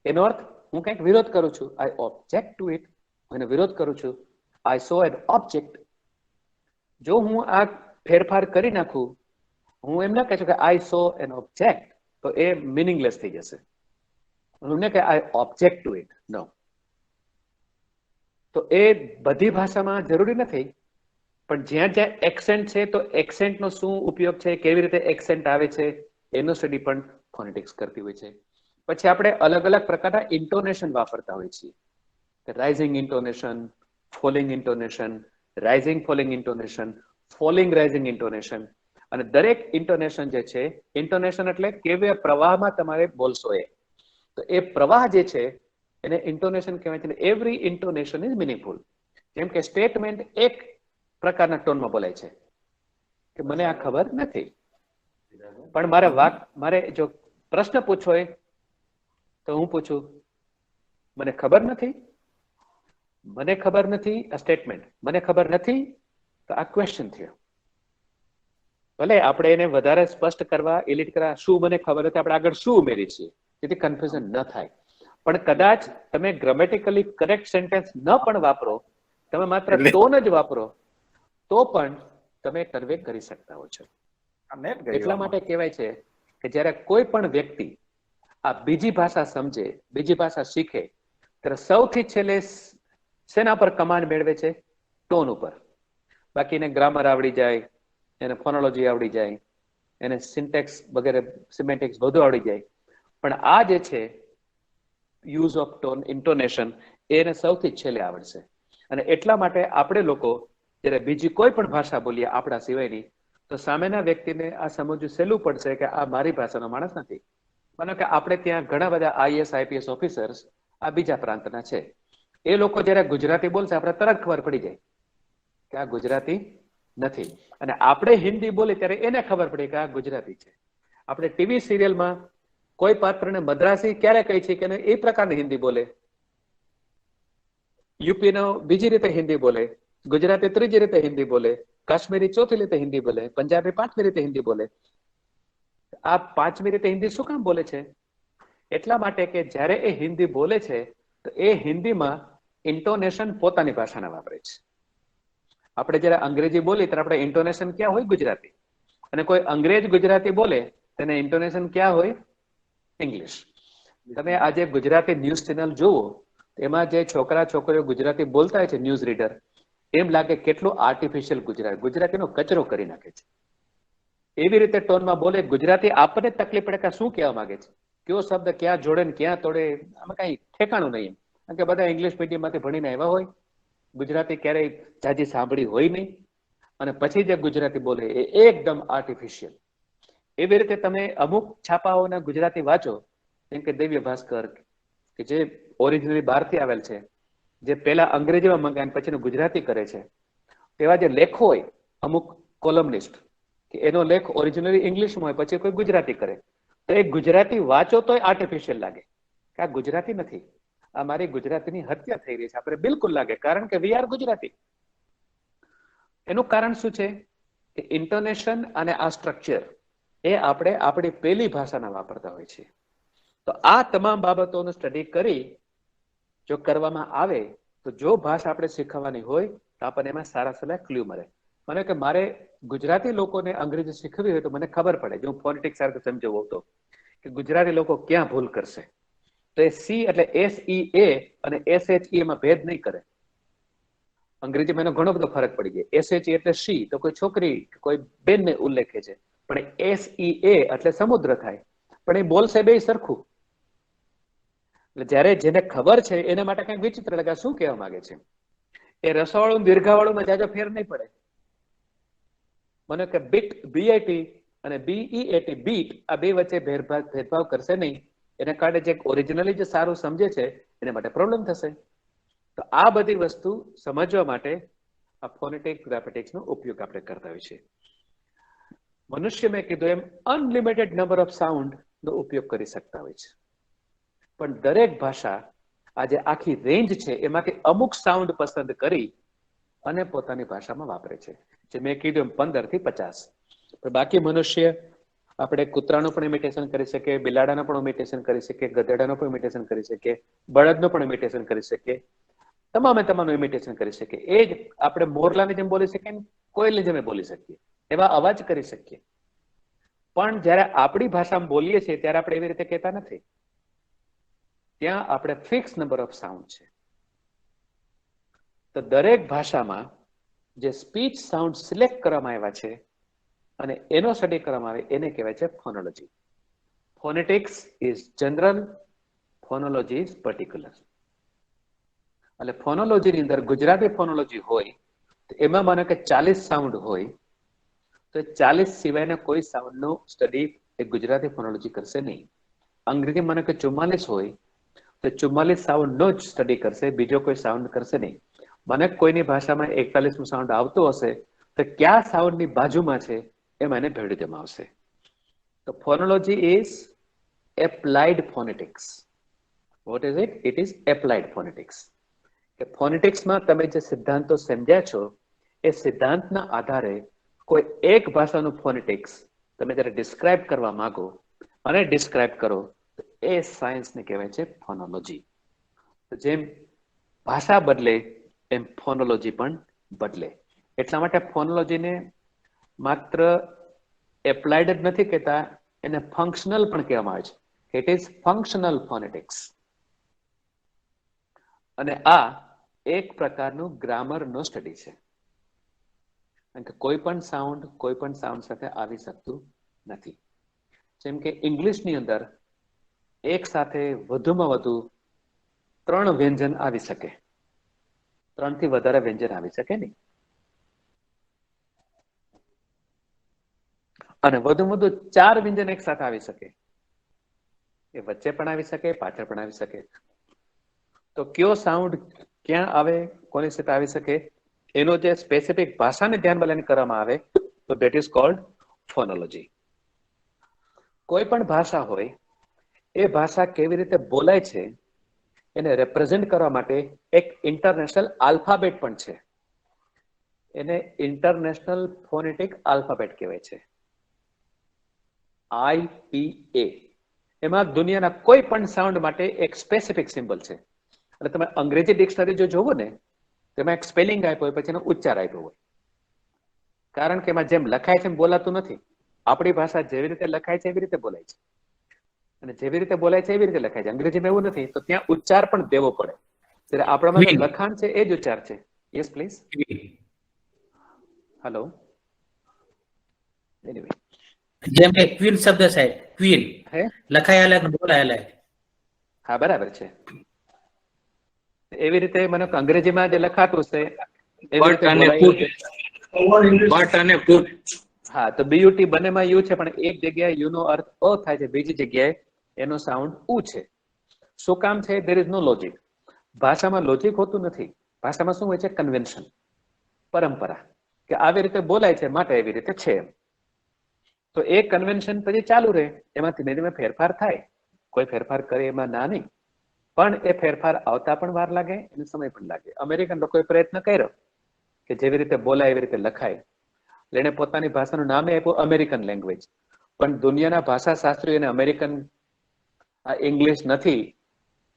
D: એનો અર્થ હું કંઈક વિરોધ કરું છું, આઈ ઓબ્જેક્ટ ટુ ઇટ, હું એનો વિરોધ કરું છું. આઈ સો એન ઓબ્જેક્ટ. જો હું આ ફેરફાર કરી નાખું, હું એમ ના કહી શકું કે આઈ સો એન ઓબ્જેક્ટ, તો એ મિનિંગલેસ થઈ જશે. હું ને કે આઈ ઓબ્જેક્ટ ટુ ઇટ, નો. તો એ બધી ભાષામાં જરૂરી નથી, પણ જ્યાં જ્યાં એક્સેન્ટ છે તો એક્સેન્ટનો શું ઉપયોગ છે, કેવી રીતે એક્સેન્ટ આવે છે, એનો સ્ટડી પણ ફોનેટિક્સ કરતી હોય છે. પછી આપણે અલગ અલગ પ્રકારના ઇન્ટોનેશન વાપરતા હોઈએ છીએ. Rising intonation, falling intonation, rising falling intonation, falling rising intonation. અને દરેક ઇન્ટોનેશન જે છે, ઇન્ટોનેશન એટલે કેવા પ્રવાહમાં તમારે બોલશો એ. તો એ પ્રવાહ જે છે એને ઇન્ટોનેશન કહેવાય છે. Every intonation is meaningful. જેમ કે સ્ટેટમેન્ટ એક પ્રકારના ટોનમાં બોલાય છે કે મને આ ખબર નથી, પણ મારે જો પ્રશ્ન પૂછવો હોય તો હું પૂછું મને ખબર નથી. મને ખબર નથી આ સ્ટેટમેન્ટ, મને ખબર નથી તો આ ક્વેશ્ચન થયો. ભલે આપણે એને વધારે સ્પષ્ટ કરવા, એલિટ કરવા, શું મને ખબર નથી, આપણે આગળ શું ઉમેરી છીએ જેથી કન્ફ્યુઝન ન થાય. પણ કદાચ તમે ગ્રામેટિકલી કરેક્ટ સેન્ટેન્સ ન પણ વાપરો, તમે માત્ર ટોન જ વાપરો, તો પણ તમે કન્વે કરી શકતા હો છો. એટલા માટે કહેવાય છે કે જ્યારે કોઈ પણ વ્યક્તિ આ બીજી ભાષા સમજે, બીજી ભાષા શીખે, ત્યારે સૌથી છેલ્લે શેના પર કમાન્ડ મેળવે છે? ટોન ઉપર. બાકી એને ગ્રામર આવડી જાય, એને ફોનોલોજી આવડી જાય, એને સિન્ટેક્સ વગેરે સિમેન્ટિક્સ બધું આવડી જાય, પણ આ જે છે યુઝ ઓફ ટોન, ઇન્ટોનેશન, એને સૌથી છેલ્લે આવડશે. અને એટલા માટે આપણે લોકો જ્યારે બીજી કોઈ પણ ભાષા બોલીએ આપણા સિવાયની, તો સામેના વ્યક્તિને આ સમજવું સહેલું પડશે કે આ મારી ભાષાનો માણસ નથી. માનો કે આપણે ત્યાં ઘણા બધા આઈએસ આઈપીએસ ઓફિસર્સ આ બીજા પ્રાંતના છે. એ લોકો જ્યારે ગુજરાતી બોલશે આપણે તરત ખબર પડી જાય કે આ ગુજરાતી નથી. અને આપણે હિન્દી બોલીએ ત્યારે એને ખબર પડી કે આ ગુજરાતી છે. આપણે ટીવી સિરિયલમાં કોઈ પાત્રને મદ્રાસી ક્યારે કહી છે કે એ પ્રકારની હિન્દી બોલે, યુપીનો બીજી રીતે હિન્દી બોલે, ગુજરાતી ત્રીજી રીતે હિન્દી બોલે, કાશ્મીરી ચોથી રીતે હિન્દી બોલે, પંજાબી પાંચમી રીતે હિન્દી બોલે. આ પાંચમી રીતે હિન્દી શું કામ બોલે છે? એટલા માટે કે જ્યારે એ હિન્દી બોલે છે તો એ હિન્દીમાં ઇન્ટોનેશન પોતાની ભાષાના વાપરે છે. આપણે જ્યારે અંગ્રેજી બોલીએ ત્યારે આપણે ઇન્ટોનેશન ક્યાં હોય? ગુજરાતી. અને કોઈ અંગ્રેજ ગુજરાતી બોલે તેને ઇન્ટોનેશન ક્યાં હોય? ઇંગ્લિશ. તમે આજે ગુજરાતી ન્યૂઝ ચેનલ જુઓ, એમાં જે છોકરા છોકરીઓ ગુજરાતી બોલતા હોય છે, ન્યૂઝ રીડર, એમ લાગે કેટલું આર્ટિફિશિયલ ગુજરાતીનો કચરો કરી નાખે છે. એવી રીતે ટોનમાં બોલે ગુજરાતી, આપણને તકલીફ પડે કે શું કહેવા માંગે છે, કયો શબ્દ ક્યાં જોડે ને ક્યાં તોડે, આમાં કઈ ઠેકાણું નહીં. કારણ કે બધા ઇંગ્લિશ મીડિયમમાંથી ભણીને આવ્યા હોય, ગુજરાતી ક્યારેય જાજી સાંભળી હોય નહીં, અને પછી જે ગુજરાતી બોલે એ એકદમ આર્ટિફિશિયલ. એવી રીતે તમે અમુક છાપાઓના ગુજરાતી વાંચો, જેમ કે દિવ્ય ભાસ્કર, કે જે ઓરિજિનલી બહારથી આવેલ છે, જે પહેલા અંગ્રેજીમાં મંગાવીને પછી ગુજરાતી કરે છે, તેવા જે લેખો હોય અમુક કોલમનિસ્ટ, કે એનો લેખ ઓરિજિનલી ઇંગ્લિશમાં હોય પછી કોઈ ગુજરાતી કરે, તો એ ગુજરાતી વાંચો તોય આર્ટિફિશિયલ લાગે કે આ ગુજરાતી નથી, આ મારી ગુજરાતીની હત્યા થઈ રહી છે. આપણે બિલકુલ લાગે, કારણ કે વી આર ગુજરાતી. એનું કારણ શું છે કે ઇન્ટોનેશન અને આ સ્ટ્રક્ચર એ આપણે આપણી પહેલી ભાષાના વાપરતા હોય છે. તો આ તમામ બાબતોનું સ્ટડી કરી જો કરવામાં આવે તો જો ભાષા આપણે શીખવાની હોય તો આપણને એમાં સારા સારા ક્લ્યુ મળે. મને કે મારે ગુજરાતી લોકોને અંગ્રેજી શીખવી હોય તો મને ખબર પડે, જો હું ફોનેટિક્સ સાથે સમજાવું તો, કે ગુજરાતી લોકો ક્યાં ભૂલ કરશે. તો એ સી એટલે SEA અને SHE એમાં ભેદ નહીં કરે. અંગ્રેજીમાં એનો ઘણો બધો ફરક પડી ગયો. SHE એટલે શી, તો કોઈ છોકરી કોઈ બેનને ઉલ્લેખે છે, પણ SEA એટલે સમુદ્ર થાય, પણ એ બોલશે બે સરખું. એટલે જ્યારે જેને ખબર છે એના માટે કંઈક વિચિત્ર લાગે, શું કહેવા માંગે છે. એ રસવાળું દીર્ઘાવાળું જાજો ફેર નહીં પડે. મને કે બીટ BIT અને BEAT બીટ આ બે વચ્ચે ભેદભાવ કરશે નહીં. એના કારણે જે ઓરિજિનલી જે સારું સમજે છે એના માટે પ્રોબ્લેમ થશે. તો આ બધી વસ્તુ સમજવા માટે આ ફોનેટિક ગ્રામેટિક્સનો ઉપયોગ આપણે કરતા હોઈએ છીએ. મનુષ્ય મેં કીધું એમ અનલિમિટેડ નંબર ઓફ સાઉન્ડ નો ઉપયોગ કરી શકતા હોય છે, પણ દરેક ભાષા આ જે આખી રેન્જ છે એમાંથી અમુક સાઉન્ડ પસંદ કરી અને પોતાની ભાષામાં વાપરે છે. જે મેં કીધું એમ 15 થી 50. પણ બાકી મનુષ્ય આપણે કૂતરાનું પણ ઇમિટેશન કરી શકીએ, બિલાડાનું પણ ઇમિટેશન કરી શકીએ, ગધેડાનું પણ ઇમિટેશન કરી શકીએ, બળદનું પણ ઇમિટેશન કરી શકીએ, તમામનું ઇમિટેશન કરી શકીએ. એ જ આપણે મોરલાની જેમ બોલી શકીએ, કોયલની જેમ બોલી શકીએ, એવા અવાજ કરી શકીએ. પણ જ્યારે આપણી ભાષામાં બોલીએ છીએ ત્યારે આપણે એવી રીતે કહેતા નથી. ત્યાં આપણે ફિક્સ નંબર ઓફ સાઉન્ડ છે. તો દરેક ભાષામાં જે સ્પીચ સાઉન્ડ સિલેક્ટ કરવામાં આવ્યા છે અને એનો સ્ટડી કરવામાં આવે એને કહેવાય છે ફોનોલોજી. Phonetics is general, ફોનોલોજી is particular. એટલે ફોનોલોજીની અંદર ગુજરાતી ફોનોલોજી હોય તો એમાં માનો કે 40 સાઉન્ડ હોય તો 40 સિવાયના કોઈ સાઉન્ડનો સ્ટડી એ ગુજરાતી ફોનોલોજી કરશે નહીં. અંગ્રેજી માનો કે 44 હોય તો 44 સાઉન્ડનો જ સ્ટડી કરશે, બીજો કોઈ સાઉન્ડ કરશે નહીં. મને કોઈની ભાષામાં 41નું સાઉન્ડ આવતું હશે તો કયા સાઉન્ડની બાજુમાં છે એમાં એને ભેળવી દેવામાં આવશે. તો phonology is applied phonetics. What is it? It is applied phonetics. કે ફોનેટિક્સમાં તમે જે સિદ્ધાંતો સમજ્યા છો એ સિદ્ધાંતના આધારે કોઈ એક ભાષાનું ફોનેટિક્સ તમે જ્યારે ડિસ્ક્રાઇબ કરવા માંગો અને ડિસ્ક્રાઇબ કરો તો એ સાયન્સને કહેવાય છે ફોનોલોજી. જેમ ભાષા બદલે એમ ફોનોલોજી પણ બદલે. એટલા માટે ફોનોલોજીને માત્ર એપ્લાઇડ જ નથી કહેતા, એને ફંક્શનલ પણ કહેવામાં આવે છે. It is functional phonetics. અને આ એક પ્રકારનું ગ્રામરનો સ્ટડી છે. કારણ કે કોઈ પણ સાઉન્ડ સાથે આવી શકતું નથી. જેમ કે ઇંગ્લિશની અંદર એક સાથે વધુમાં વધુ 3 વ્યંજન આવી શકે, 3 થી વધારે વ્યંજન આવી શકે નહીં. અને વધુમાં વધુ 4 વ્યંજન એક સાથે આવી શકે. એ વચ્ચે પણ આવી શકે, પાછળ પણ આવી શકે. તો કયો સાઉન્ડ ક્યાં આવે, કોની સાથે આવી શકે, એનો જે સ્પેસિફિક ભાષાને ધ્યાનમાં લઈને કરવામાં આવે તો ધેટ ઇઝ કોલ્ડ ફોનોલોજી. કોઈ પણ ભાષા હોય એ ભાષા કેવી રીતે બોલાય છે એને રેપ્રેઝન્ટ કરવા માટે એક ઇન્ટરનેશનલ આલ્ફાબેટ પણ છે. એને ઇન્ટરનેશનલ ફોનેટિક આલ્ફાબેટ કહેવાય છે, IPA. એમાં દુનિયાના કોઈ પણ સાઉન્ડ માટે એક સ્પેસિફિક સિમ્બલ છે. એટલે તમે અંગ્રેજી ડિક્શનરી જો જોવો ને તેમાં એક સ્પેલિંગ આપ્યો હોય પછી એનો ઉચ્ચાર આપ્યો હોય. કારણ કે એમાં જેમ લખાય છે એમ બોલાતું નથી. આપણી ભાષા જેવી રીતે લખાય છે એવી રીતે બોલાય છે, અને જેવી રીતે બોલાય છે એવી રીતે લખાય છે. અંગ્રેજીમાં એવું નથી, તો ત્યાં ઉચ્ચાર પણ દેવો પડે. ત્યારે આપણામાં લખાણ છે એ જ ઉચ્ચાર છે. Yes please. હેલો. એનીવે,
F: જેમ કે ક્વીન શબ્દ સાહેબ, ક્વીન
D: હે
F: લખાય અલગ ને બોલાય અલગ.
D: હા બરાબર છે. એવી રીતે મને અંગ્રેજીમાં જે લખાતું છે એવી રીતે બોલાય. હા, તો BUT બંનેમાં યુ છે, પણ એક જગ્યાએ યુ નો અર્થ અ થાય છે, બીજી જગ્યાએ એનો સાઉન્ડ ઉ છે. શું કામ છે? There is no logic. ભાષામાં લોજિક હોતું નથી. ભાષામાં શું હોય છે? કન્વેન્શન, પરંપરા, કે આવી રીતે બોલાય છે માટે એવી રીતે છે. તો એ કન્વેન્શન પછી ચાલુ રહે, એમાં ધીમે ધીમે ફેરફાર થાય. કોઈ ફેરફાર કરે એમાં ના નહીં, પણ એ ફેરફાર આવતા પણ વાર લાગે અને સમય પણ લાગે. અમેરિકન લોકોએ પ્રયત્ન કર્યો કે જેવી રીતે બોલાય એવી રીતે લખાય. એને પોતાની ભાષાનું નામે આપ્યું અમેરિકન લેંગ્વેજ. પણ દુનિયાના ભાષા શાસ્ત્રીઓ એને અમેરિકન ઇંગ્લિશ નથી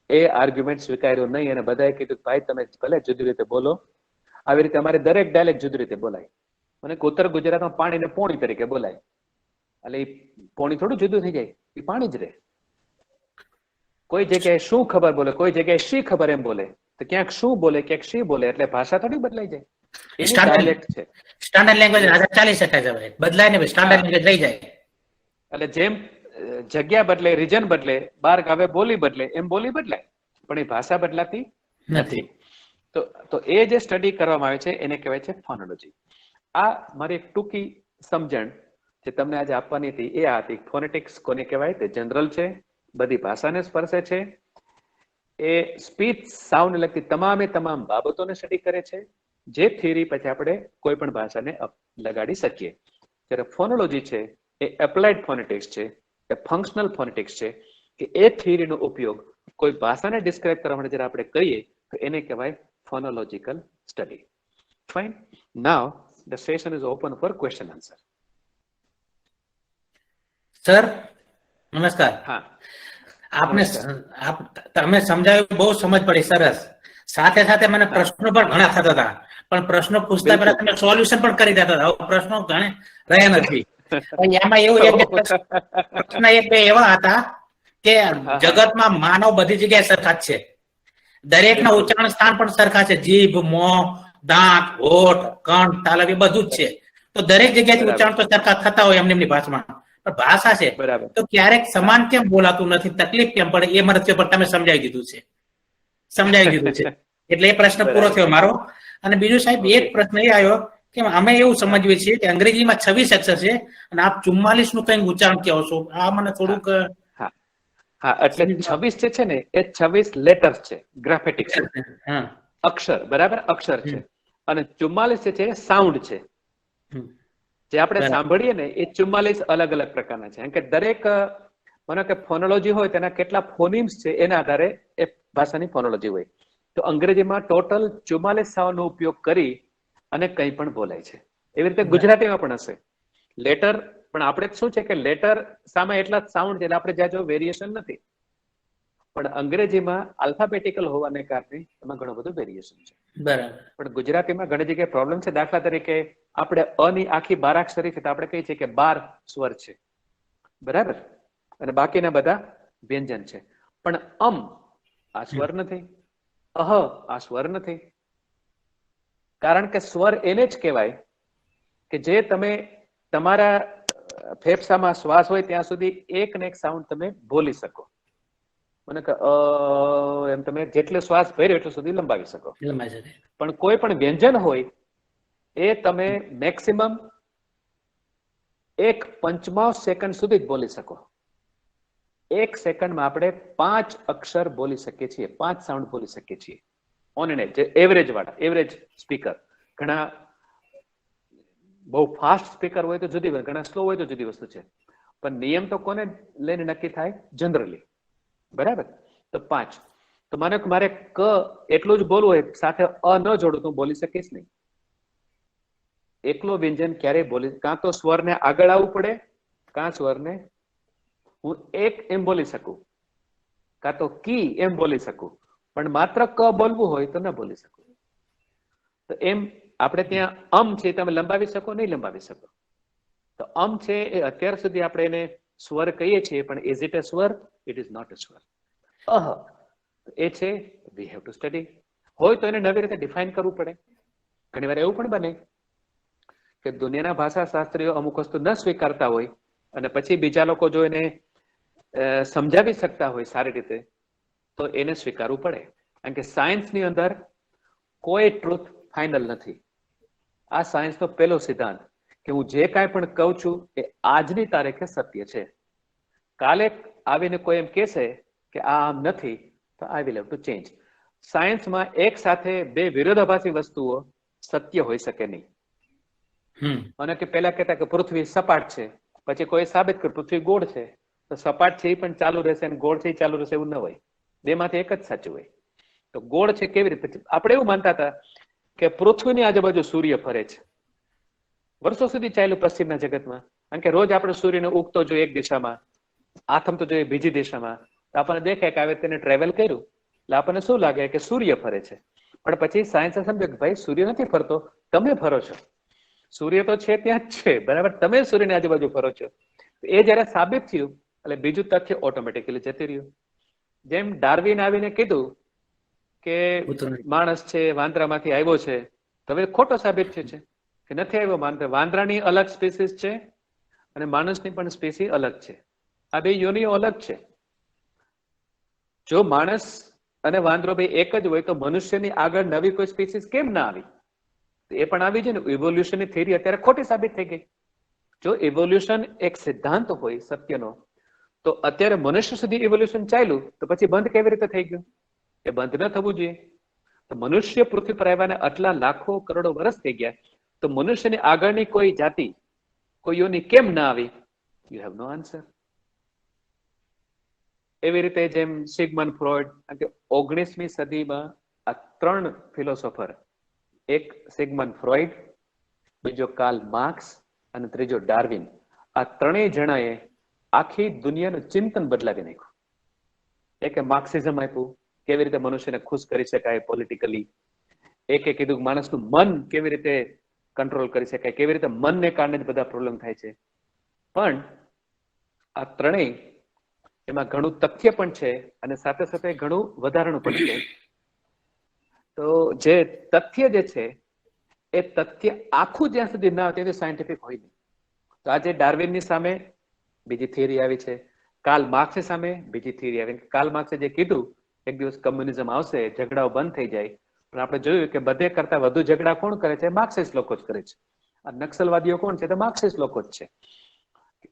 D: એ આર્ગ્યુમેન્ટ સ્વીકાર્યો નહીં, અને બધાએ કીધું ભાઈ તમે ભલે જુદી રીતે બોલો, આવી રીતે અમારે દરેક ડાયલેક્ટ જુદી રીતે બોલાય. મને ઉત્તર ગુજરાતમાં પાણીને પોણી તરીકે બોલાય, એટલે એ પોણી થોડું જુદું થઈ જાય, એ પાણી જ રહે. કોઈ જગ્યાએ શું ખબર બોલે, કોઈ જગ્યાએ શી ખબર એમ બોલે. તો ક્યાંક શું બોલે ક્યાંક શી બોલે એટલે ભાષા થોડી બદલાઈ જાય. એની
F: Standard-
D: ડાયલેક્ટ છે.
F: સ્ટાન્ડર્ડ લેંગ્વેજ ચાલી શકાય છે ભાઈ, બદલાય ને સ્ટાન્ડર્ડ લેંગ્વેજ રહી જાય.
D: એટલે જેમ જગ્યા બદલે, રીજન બદલે, બાર ગાવે બોલી બદલે, એમ બોલી બદલાય, પણ એ ભાષા બદલાતી નથી. તો એ જે સ્ટડી કરવામાં આવે છે એને કહેવાય છે ફોનોલોજી. આ મારી એક ટૂંકી સમજણ જે તમને આજે આપવાની હતી એ આ હતી. ફોનેટિક્સ કોને કહેવાય? તે જનરલ છે, બધી ભાષાને સ્પર્શે છે, એ સ્પીચ સાઉન્ડ લગતી તમામ બાબતોને સ્ટડી કરે છે, જે થિયરી પછી આપણે કોઈ પણ ભાષાને લગાડી શકીએ. જ્યારે ફોનોલોજી છે એ એપ્લાઇડ ફોનેટિક્સ છે, એ ફંક્શનલ ફોનેટિક્સ છે, કે એ થિયરીનો ઉપયોગ કોઈ ભાષાને ડિસ્ક્રાઇબ કરવા માટે જ્યારે આપણે કરીએ તો એને કહેવાય phonological study. Fine. Now the session is open for question answer.
F: Sir નમસ્કાર.
D: હા,
F: આપને
D: નમસ્કાર.
F: તમે સમજાવ્યું, બહુ સમજ પડી, સરસ. સાથે સાથે મને પ્રશ્નો પણ ઘણા થતા હતા, પણ પ્રશ્નો પૂછતા પહેલા તમે સોલ્યુશન પણ કરી દેતા હતા. હવે પ્રશ્નો ઘણા રહ્યા નથી. પણ એમાં એવું પ્રશ્ન એક બે એવા હતા કે જગતમાં માનવ બધી જગ્યાએ સરખા જ છે, દરેકના ઉચ્ચારણ સ્થાન પણ સરખા છે, જીભ, મોં, દાંત, હોઠ, કંઠ, તાલવ એ બધું જ છે. તો દરેક જગ્યાએથી ઉચ્ચારણ તો સરખા થતા હોય એમની ભાષામાં, પણ ભાષા છે
D: બરાબર.
F: તો ક્યારેક સમાન કેમ બોલાતું નથી, તકલીફ કેમ પડે, એ મને પણ તમે સમજાવી દીધું છે. એટલે એ પ્રશ્ન પૂરો થયો મારો. અને બીજું સાહેબ એક પ્રશ્ન એ આવ્યો કે અમે એવું સમજીએ છીએ કે અંગ્રેજીમાં 26 અક્ષર છે અને આપ 44 નું કઈ ઉચ્ચારણ કહો છો. આ મને થોડુંક
D: હા, એટલે 26 જે છે ને એ 26 લેટર્સ છે, ગ્રાફેટિક્સ અક્ષર, બરાબર, અક્ષર છે. અને 44 જે છે સાઉન્ડ છે, જે આપણે સાંભળીએ ને એ 44 અલગ અલગ પ્રકારના છે. કે દરેક માનો કે ફોનોલોજી હોય તેના કેટલા ફોનિમ્સ છે એના આધારે એ ભાષાની ફોનોલોજી હોય. તો અંગ્રેજીમાં ટોટલ 44 સાઉન્ડનો ઉપયોગ કરી અને કંઈ પણ બોલાય છે. એવી રીતે ગુજરાતીમાં પણ હશે લેટર, પણ આપણે શું છે કે લેટર સામે એટલા જ સાઉન્ડ છે એટલે આપણે જ્યાં જો વેરિએશન નથી. પણ અંગ્રેજીમાં આલ્ફાબેટિકલ હોવાને કારણે એમાં ઘણું બધું વેરિએશન છે.
F: બરાબર.
D: પણ ગુજરાતીમાં ઘણી જગ્યાએ પ્રોબ્લેમ છે. દાખલા તરીકે આપણે અ ની આખી 12 અક્ષરી છે તો આપણે કહીએ છીએ કે 12 સ્વર છે, બરાબર, અને બાકીના બધા વ્યંજન છે. પણ આ સ્વર નથી, આ સ્વર નથી. કારણ કે સ્વર એને જ કહેવાય કે જે તમે તમારા ફેફસામાં શ્વાસ હોય ત્યાં સુધી એક ને એક સાઉન્ડ તમે બોલી શકો. મને કે એમ તમે જેટલો શ્વાસ ભર્યો એટલો સુધી લંબાવી શકો. પણ કોઈ પણ વ્યંજન હોય એ તમે મેક્સિમમ 1/5 સેકન્ડ સુધી જ બોલી શકો. 1 સેકન્ડમાં આપણે 5 અક્ષર બોલી શકીએ છીએ, 5 સાઉન્ડ બોલી શકીએ છીએ ઓન એન જે એવરેજ વાળા, એવરેજ સ્પીકર. ઘણા બહુ ફાસ્ટ સ્પીકર હોય તો જુદી વાત, ઘણા સ્લો હોય તો જુદી વસ્તુ છે. પણ નિયમ તો કોને લઈને નક્કી થાય? જનરલી, બરાબર. તો 5. તો માનો કે મારે ક એટલું જ બોલવું હોય, સાથે અ ન જોડું તો બોલી શકીશ નહીં. એકલો વ્યંજન ક્યારે બોલી, કાં તો સ્વરને આગળ આવવું પડે, કાં સ્વરને હું એક એમ બોલી શકું, કાં તો કી એમ બોલી શકું. પણ માત્ર ક બોલવું હોય તો ન બોલી શકું. તો એમ આપણે ત્યાં છે તમે લંબાવી શકો, નહીં લંબાવી શકો. તો છે એ અત્યાર સુધી આપણે એને સ્વર કહીએ છીએ, પણ ઇઝ ઇટ અ સ્વર? ઇટ ઇઝ નોટ અ સ્વર. એ છે વી હેવ ટુ સ્ટડી. હોય તો એને નવી રીતે ડિફાઇન કરવું પડે. ઘણી વાર એવું પણ બને કે દુનિયાના ભાષા શાસ્ત્રીઓ અમુક વસ્તુ ન સ્વીકારતા હોય અને પછી બીજા લોકો જો એને સમજાવી શકતા હોય સારી રીતે તો એને સ્વીકારવું પડે. કારણ કે સાયન્સની અંદર કોઈ ટ્રુથ ફાઇનલ નથી. આ સાયન્સનો પહેલો સિદ્ધાંત કે હું જે કાંઈ પણ કહું છું એ આજની તારીખે સત્ય છે. કાલે આવીને કોઈ એમ કહેશે કે આ આમ નથી તો I will have to change. સાયન્સમાં એક સાથે બે વિરોધાભાસી વસ્તુઓ સત્ય હોઈ શકે નહીં. અને કે પેલા કહેતા કે પૃથ્વી સપાટ છે, પછી કોઈ સાબિત કર્યું પૃથ્વી ગોળ છે, તો સપાટ છે એ પણ ચાલુ રહેશે અને ગોળ છે એ ચાલુ રહેશે એવું ન હોય. બેમાંથી એક જ સાચું હોય. તો ગોળ છે કેવી રીતે? આપણે એવું માનતા હતા કે પૃથ્વીની આજુબાજુ સૂર્ય ફરે છે. વર્ષો સુધી ચાલ્યું પશ્ચિમના જગતમાં. કારણ કે રોજ આપણે સૂર્યને ઉગતો જોઈએ એક દિશામાં, આથમતો જોઈએ બીજી દિશામાં. તો આપણને દેખાય કે આવે તેને ટ્રેવલ કર્યું એટલે આપણને શું લાગે કે સૂર્ય ફરે છે. પણ પછી સાયન્સે સમજ્યું કે ભાઈ સૂર્ય નથી ફરતો, તમે ફરો છો. સૂર્ય તો છે ત્યાં જ છે, બરાબર, તમે સૂર્યની આજુબાજુ ફરો છો. એ જયારે સાબિત થયું એટલે બીજું તથ્ય ઓટોમેટિકલી જતું રહ્યું. જેમ ડાર્વિન આવીને કીધું કે
F: હોતું નથી.
D: માણસ છે વાંદરામાંથી આવ્યો છે, તો હવે ખોટો સાબિત થયો છે કે નથી આવ્યો. વાંદરાની અલગ સ્પીસીસ છે અને માણસની પણ સ્પીસી અલગ છે. આ બે યોનિઓ અલગ છે. જો માણસ અને વાંદરો બે એક જ હોય તો મનુષ્યની આગળ નવી કોઈ સ્પીસીસ કેમ ના આવી? એ પણ આવી છે ને. ઇવોલ્યુશનની થિયરી અત્યારે ખોટી સાબિત થઈ ગઈ. જો ઇવોલ્યુશન એક સિદ્ધાંત હોય સત્યનો, તો અત્યારે મનુષ્ય સુધી ઇવોલ્યુશન ચાલ્યું, તો પછી બંધ કેવી રીતે થઈ ગયું? એ બંધ ન થવું જોઈએ. તો મનુષ્ય પૃથ્વી પર આવ્યાને આટલા લાખો કરોડો વર્ષ થઈ ગયા, તો મનુષ્યની આગળની કોઈ જાતિ, કોઈ યોની કેમ ના આવી? You have no answer. એવી રીતે જેમ સિગમન્ડ ફ્રોઈડ, 19મી સદીમાં આ 3 ફિલોસોફર, એક સિગમન્ડ ફ્રોઈડ, બીજો કાર્લ માર્ક્સ અને ત્રીજો ડાર્વિન, આ ત્રણેય જણાએ આખી દુનિયાનું ચિંતન બદલાવી નાખ્યું. એકે માર્ક્સિઝમ આપ્યું, કેવી રીતે મનુષ્યને ખુશ કરી શકાય પોલિટિકલી. એકે કીધું માણસનું મન કેવી રીતે કંટ્રોલ કરી શકાય, કેવી રીતે મનને કારણે જ બધા પ્રોબ્લેમ થાય છે. પણ આ ત્રણેય એમાં ઘણું તથ્ય પણ છે અને સાથે સાથે ઘણું વધારાનું પણ છે. તો જે તથ્ય જે છે એ તથ્ય આખું જ્યાં સુધી ના હોય તે સાયન્ટિફિક હોય નહીં. તો આજે ડાર્વિનની સામે બીજી થિયરી આવી છે, કાર્લ માર્ક્સની સામે બીજી થિયરી આવી. કાર્લ માર્ક્સે જે કીધું એક દિવસ કમ્યુનિઝમ આવશે, ઝઘડાઓ બંધ થઈ જાય, પણ આપણે જોયું કે બધે કરતા વધુ ઝઘડા કોણ કરે છે? માર્ક્સિસ્ટ લોકો જ કરે છે. આ નક્સલવાદીઓ કોણ છે? તો માર્ક્સિસ્ટ લોકો જ છે.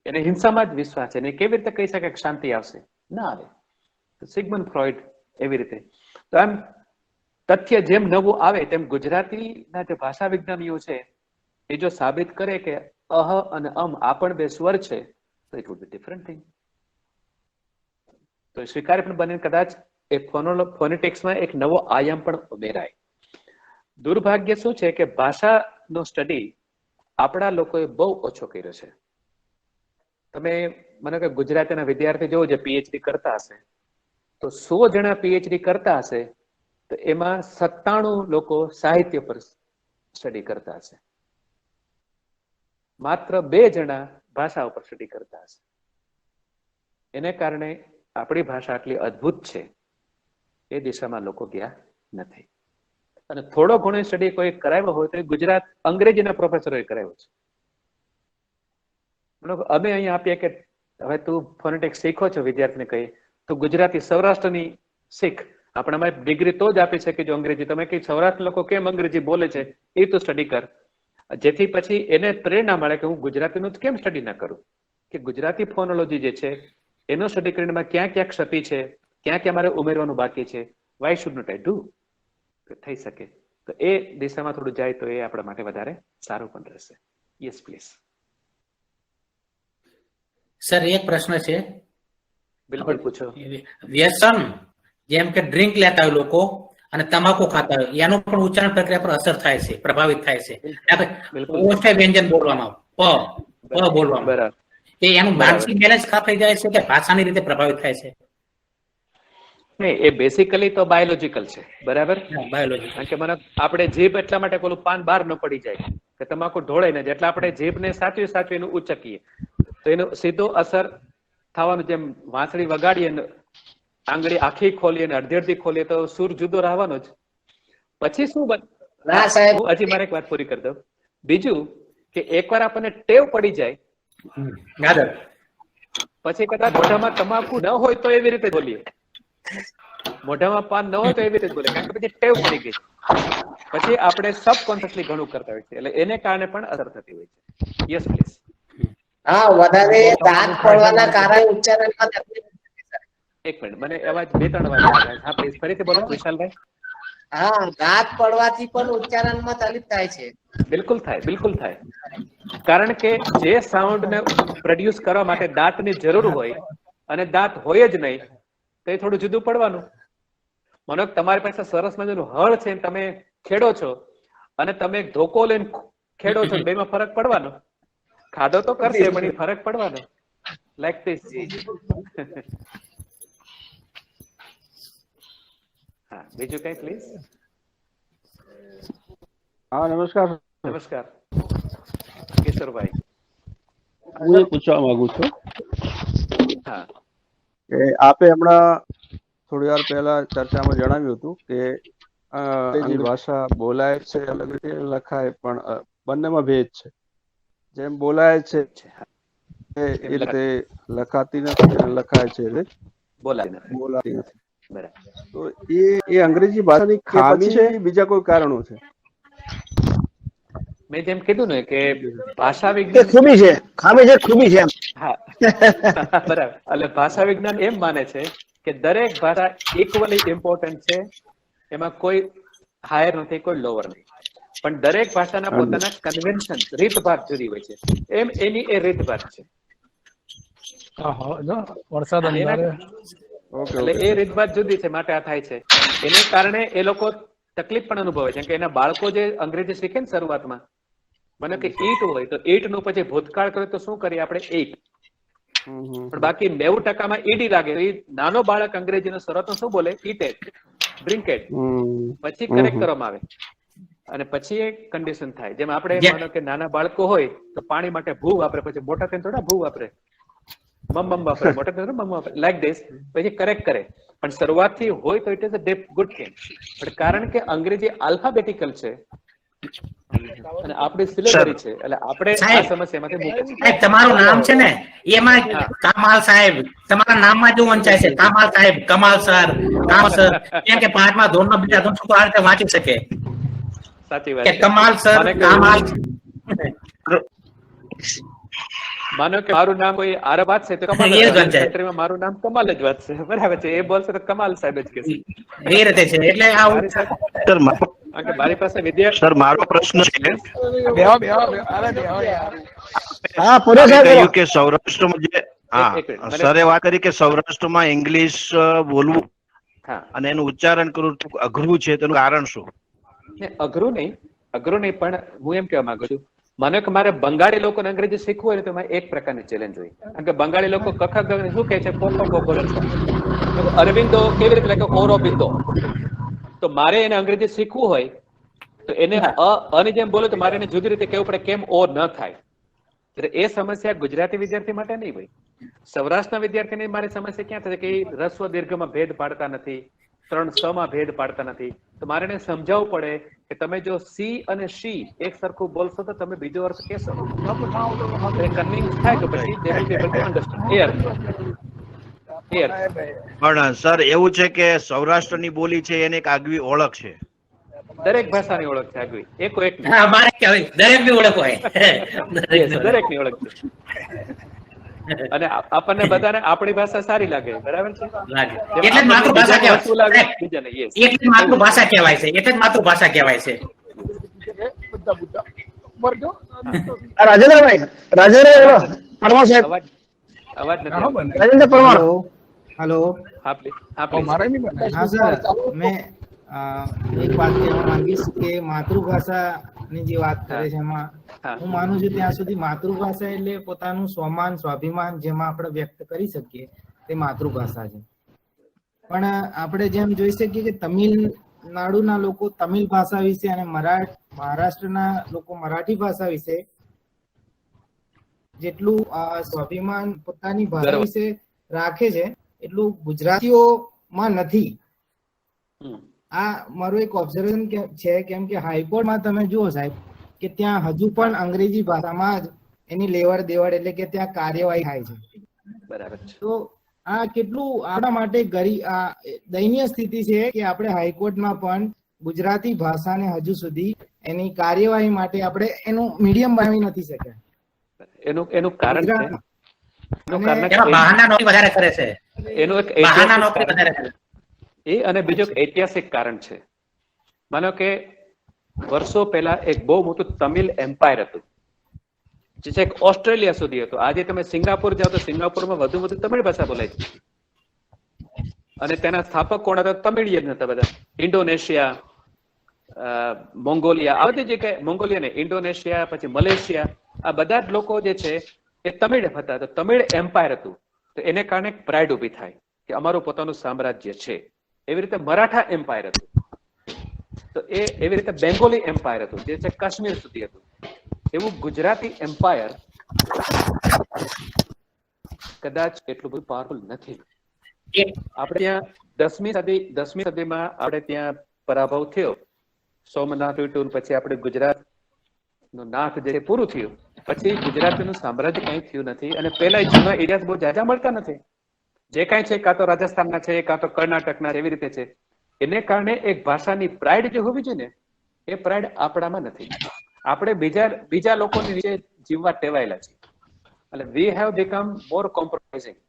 D: એને હિંસામાં જ વિશ્વાસ છે. એને કેવી રીતે કહી શકે કે શાંતિ આવશે? ના આવે. સિગમન્ડ ફ્રોઈડ એવી રીતે. તો આમ તથ્ય જેમ નવું આવે તેમ ગુજરાતીના જે ભાષા વિજ્ઞાનીઓ છે એ જો સાબિત કરે કે અહ અને આ પણ બે સ્વર છે, તો it would be different thing. તો સ્વીકાર્ય પણ બને. કદાચ એ ફોનેટિક્સમાં એક નવો આયામ પણ ઉમેરાય. દુર્ભાગ્ય શું છે કે ભાષાનો સ્ટડી આપણા લોકોએ બહુ ઓછો કર્યો છે. તમે મને કે ગુજરાતીના વિદ્યાર્થી જોવો જે પીએચડી કરતા હશે, તો 100 જણા પીએચડી કરતા હશે તો એમાં 97 લોકો સાહિત્ય પર સ્ટડી કરતા હશે. માત્ર 2 જણા ભાષા ઉપર સ્ટડી કરતા હશે. એને કારણે આપણી ભાષા આટલી અદ્ભુત છે એ દિશામાં લોકો ગયા નથી. અને થોડો ઘણો સ્ટડી કોઈ કરાવ્યો હોય તો ગુજરાત અંગ્રેજીના પ્રોફેસરોએ કરાવ્યો છે. અમે અહીંયા આપીએ કે હવે તું ફોનેટિક્સ શીખો છો, વિદ્યાર્થીને કહીએ તો ગુજરાતી સૌરાષ્ટ્રની શીખ. આપણામાં ડિગ્રી તો જ આપી શકે જો અંગ્રેજી. તમે કઈ સૌરાષ્ટ્ર લોકો કેમ અંગ્રેજી બોલે છે એ તો સ્ટડી કર, જેથી પછી એને પ્રેરણા મળે કે હું ગુજરાતીનું કેમ સ્ટડી ના કરું, કે ગુજરાતી ફોનોલોજી જે છે એનો સ્ટડી કરીને ક્યાં ક્યાં ક્ષતિ છે, ક્યાં ક્યાં મારે ઉમેરવાનું બાકી છે, why should not I do, થઈ શકે. તો એ દિશામાં થોડું જાય તો એ આપણા માટે વધારે સારું પણ રહેશે. Yes please.
F: સર એક પ્રશ્ન છે.
D: બિલકુલ પૂછો.
F: વ્યસન જેમ કે ડ્રિંક લેતા હોય લોકો અને તમાકુ ખાતા હોય, એનું પણ ઉચ્ચારણ પ્રક્રિયા પર અસર થાય છે, પ્રભાવિત થાય છે. ઓછા વ્યંજન બોલવામાં બોલવામાં
D: બરાબર.
F: એ એનું માનસિક બેલેન્સ ખરાબ થઈ જાય છે કે ભાષાની રીતે પ્રભાવિત થાય છે?
D: નહીં, એ બેસિકલી તો બાયોલોજીકલ છે. બરાબર.
F: બાયોલોજી.
D: કારણ કે મને આપણે જીભ એટલા માટે પેલું પાન બહાર ન પડી જાય કે તમાકુ ઢોળે ને, એટલે આપણે જીભને સાચવી ઉચકીએ તો એનો સીધો અસર થવાનું. જેમ વાંસળી વગાડીએ ને આંગળી આખી ખોલીએ ને અડધી ખોલીએ તો સુર જુદો રહેવાનો જ. પછી શું હું હજી મારે એક વાત પૂરી કરી દઉં. બીજું કે એકવાર આપણને ટેવ પડી જાય પછી કદાચ મોઢામાં તમાકુ ન હોય તો એવી રીતે બોલીએ, મોઢામાં પાન ન હોય તો એવી રીતે બોલે, કારણ કે પછી ટેવ પડી ગઈ. પછી આપણે સબકોન્શિયસલી ઘણું કરતા હોય છે, એટલે એને કારણે પણ અસર થતી હોય છે. Yes please.
J: હા, વધારે દાંત પડવાના કારણે ઉચ્ચારણમાં તકલીફ.
D: એક મિનિટ, મને અવાજ 2-3 વાર આવે. હા પ્લીઝ ફરીથી બોલો વિશાલભાઈ.
J: હા, દાંત પડવાથી પણ ઉચ્ચારણમાં તકલીફ થાય છે.
D: બિલકુલ થાય, બિલકુલ થાય. કારણ કે જે સાઉન્ડને પ્રોડ્યુસ કરવા માટે દાંતની જરૂર હોય અને દાંત હોય જ નહીં તો એ થોડું જુદું પડવાનું. મને તમારી પાસે સરસ મજાનું હળ છે, તમે ખેડો છો અને તમે ધોકો લઈને ખેડો છો, બેમાં ફરક પડવાનો. ખાધો તો કરશે પણ એ ફરક પડવાનો. Like this. હા, બીજું કઈ પ્લીઝ.
K: હા, નમસ્કાર.
D: નમસ્કાર કિશોરભાઈ.
K: હું એ પૂછવા માંગુ છું
D: હા
K: કે આપે હમણાં થોડી વાર પહેલા ચર્ચામાં જણાવ્યું હતું કે અંગ્રેજી ભાષા બોલાય છે અલગ રીતે લખાય પણ બંનેમાં ભેદ છે. જેમ બોલાય છે એ રીતે લખાતી નથી અને લખાય છે એટલે બોલાતી નથી. તો એ અંગ્રેજી ભાષાની ખામી છે બીજા કોઈ કારણો છે?
D: મેં જેમ કીધું ને કે ભાષા વિજ્ઞાન
G: ખૂબી છે, ખામી છે, ખૂબી છે.
D: હા બરાબર. એટલે ભાષા વિજ્ઞાન એમ માને છે કે દરેક ભાષા ઇક્વલી ઇમ્પોર્ટન્ટ છે, એમાં કોઈ હાયર નથી, કોઈ લોવર નથી, પણ દરેક ભાષાના પોતાના કન્વેન્શન રીતભાત જુદી હોય છે. એમ એની એ રીતભાત છે. એટલે એ રીતભાત જુદી છે માટે આ થાય છે. એને કારણે એ લોકો તકલીફ પણ અનુભવે છે કે એના બાળકો જે અંગ્રેજી શીખે ને શરૂઆતમાં, મને કે ઈટ હોય તો ઈટ નું પછી ભૂતકાળ કરે તો શું કરીએ આપણે? ઈટ. પણ બાકી 90% ઈડી લાગે. એ નાનો બાળક અંગ્રેજીનો શરૂઆતમાં શું બોલે? ઈટેડ, ડ્રિંકેડ, પછી કરેક્ટ કરવામાં આવે અને પછી એ કન્ડિશન થાય. જેમ આપણે માનો કે નાના બાળકો હોય તો પાણી માટે ભૂ વાપરે, પછી મોટા થઈને થોડા ભૂ વાપરે, મમ વાપરે, મોટા થઈને મમ વાપરે, લાઈક ધીસ, પછી કરેક્ટ કરે. પણ શરૂઆતથી હોય તો it is a good thing. પણ કારણ કે અંગ્રેજી આલ્ફાબેટિકલ છે અને આપણી સિલેબરી છે એટલે આપણે આ સમસ્યામાંથી મુક્ત છીએ.
F: તમારું નામ છે ને એમાં કમાલ સાહેબ, તમારા નામમાં જ વંચાય છે કમાલ સાહેબ, કમાલ સર, કામ સર, કેમ કે 5મા ધોરણનો બીજા ધોરણ છોકરો આ રીતે વાંચી શકે.
D: સાચી વાત
F: કે કમાલ સર, કમાલ.
D: માનો કે મારું નામ કોઈ આરબ વાત છે તો કમાલ કન્ટ્રીમાં મારું નામ કમાલ જ વાત છે, બરાબર છે. એ બોલશે તો કમાલ સાહેબ જ કહેશે.
F: એ રીતે છે. એટલે આ
D: મારી પાસે વિદ્યાર્થી
L: સર મારો પ્રશ્ન છે
G: હા પૂરો
L: કહ્યું કે સૌરાષ્ટ્રમાં જે સરે વાત કરી કે સૌરાષ્ટ્રમાં ઇંગ્લિશ બોલવું અને એનું ઉચ્ચારણ કરવું અઘરું છે, તેનું કારણ શું?
D: અઘરું નહીં પણ હું એમ કહેવા માંગુ છું, માનો કે મારે બંગાળી લોકોને અંગ્રેજી શીખવું હોય તો એમાં એક પ્રકારની ચેલેન્જ હોય. કારણ કે બંગાળી લોકો કખા શું કહે છે? અરવિંદો કેવી રીતે લખે? ઓરોબિંદો. તો મારે એને અંગ્રેજી શીખવું હોય તો એને અની જેમ બોલો તો મારે એને જુદી રીતે કહેવું પડે, કેમ ઓ ન થાય. એ સમસ્યા ગુજરાતી વિદ્યાર્થી માટે નહીં હોય. સૌરાષ્ટ્રના વિદ્યાર્થીની મારી સમસ્યા ક્યાં થશે કે રસ્વ દીર્ઘમાં ભેદ પાડતા નથી, 3 માં ભેદ પાડતા નથી. તો મારે એને સમજાવવું પડે કે તમે જો સી અને શી એક સરખું બોલશો તો તમે બીજો અર્થ કહેશો. કન્વિન્સ થાય તો પછી
L: પણ સર એવું છે કે સૌરાષ્ટ્રની બોલી છે એને એક આગવી ઓળખ છે.
D: દરેક ભાષાની ઓળખ છે આગવી, એકો એક
F: દરેકની ઓળખ હોય,
D: દરેકની ઓળખ છે. અને આપણને બધાને આપણી ભાષા સારી લાગે, બરાબર છે?
F: એટલે માતૃભાષા કહેવાય છે. એટલે જ માતૃભાષા કહેવાય છે.
G: રાજેન્દ્રભાઈ, પરમાર સાહેબ,
D: અવાજ નથી.
G: રાજેન્દ્ર પરમાર. હેલો.
D: હા
G: સર, મેં એક વાત કહેવા માંગીશ કે માતૃભાષાની જે વાત કરે છે એમાં હું માનું છું ત્યાં સુધી માતૃભાષા એટલે પોતાનું સ્વમાન, સ્વાભિમાન જેમાં આપણે વ્યક્ત કરી શકીએ તે માતૃભાષા છે. પણ આપણે જેમ જોઈ શકીએ કે તમિલનાડુના લોકો તમિલ ભાષા વિશે અને મહારાષ્ટ્રના લોકો મરાઠી ભાષા વિશે જેટલું સ્વાભિમાન પોતાની ભાષા વિશે રાખે છે એટલું ગુજરાતીઓમાં નથી. આ મારું એક ઓબ્ઝર્વેશન છે, કેમ કે હાઈકોર્ટમાં તમે જુઓ સાહેબ કે ત્યાં હજુ પણ અંગ્રેજી ભાષામાં જ એની લેવડ દેવડ એટલે કે ત્યાં કાર્યવાહી થાય છે.
D: બરાબર.
G: તો આ કેટલું આપણા માટે દયનીય સ્થિતિ છે કે આપણે હાઈકોર્ટમાં પણ ગુજરાતી ભાષાને હજુ સુધી એની કાર્યવાહી માટે આપણે એનું મીડિયમ બનાવી નથી શક્યા.
D: એનું કારણ છે એ, અને બીજું ઐતિહાસિક કારણ છે. માનો કે વર્ષો પહેલા એક બહુ મોટું તમિલ એમ્પાયર હતું જે છે ઓસ્ટ્રેલિયા સુધી હતું. આજે તમે સિંગાપુર જાઓ તો સિંગાપુરમાં વધુ તમિળ ભાષા બોલાય છે અને તેના સ્થાપક કોણ હતા? તમિળિયન હતા બધા. ઇન્ડોનેશિયા, મોંગોલિયા, આ બધી જગ્યાએ, મોંગોલિયા ને ઇન્ડોનેશિયા, પછી મલેશિયા, આ બધા જ લોકો જે છે એ તમિળ હતા. તો તમિળ એમ્પાયર હતું. તો એને કારણે પ્રાઇડ ઉભી થાય કે અમારું પોતાનું સામ્રાજ્ય છે. એવી રીતે મરાઠા એમ્પાયર હતું. તો એવી રીતે બેંગોલી એમ્પાયર હતું જે છે કાશ્મીર સુધી હતું. એવું ગુજરાતી એમ્પાયર કદાચ એટલું બધું પાવરફુલ નથી. આપણે ત્યાં 10મી સદીમાં આપણે ત્યાં પરાભવ થયો. સોમનાથ તૂટ્યું, પછી આપણે ગુજરાત નું નાથ જે પૂરું થયું, પછી ગુજરાતીનું સામ્રાજ્ય કઈ થયું નથી. અને પેલા જૂના એરિયા બહુ જાજા મળતા નથી. જે કઈ છે કાં તો રાજસ્થાનના છે, કાં તો કર્ણાટકના એવી રીતે છે. એને કારણે એક ભાષાની પ્રાઇડ જે હોવી જોઈએ ને, એ પ્રાઇડ આપણામાં નથી. આપણે બીજા લોકોની નીચે જીવવા ટેવાયેલા છે. એટલે વી હેવ બીકમ મોર કોમ્પ્રોમાઇઝિંગ,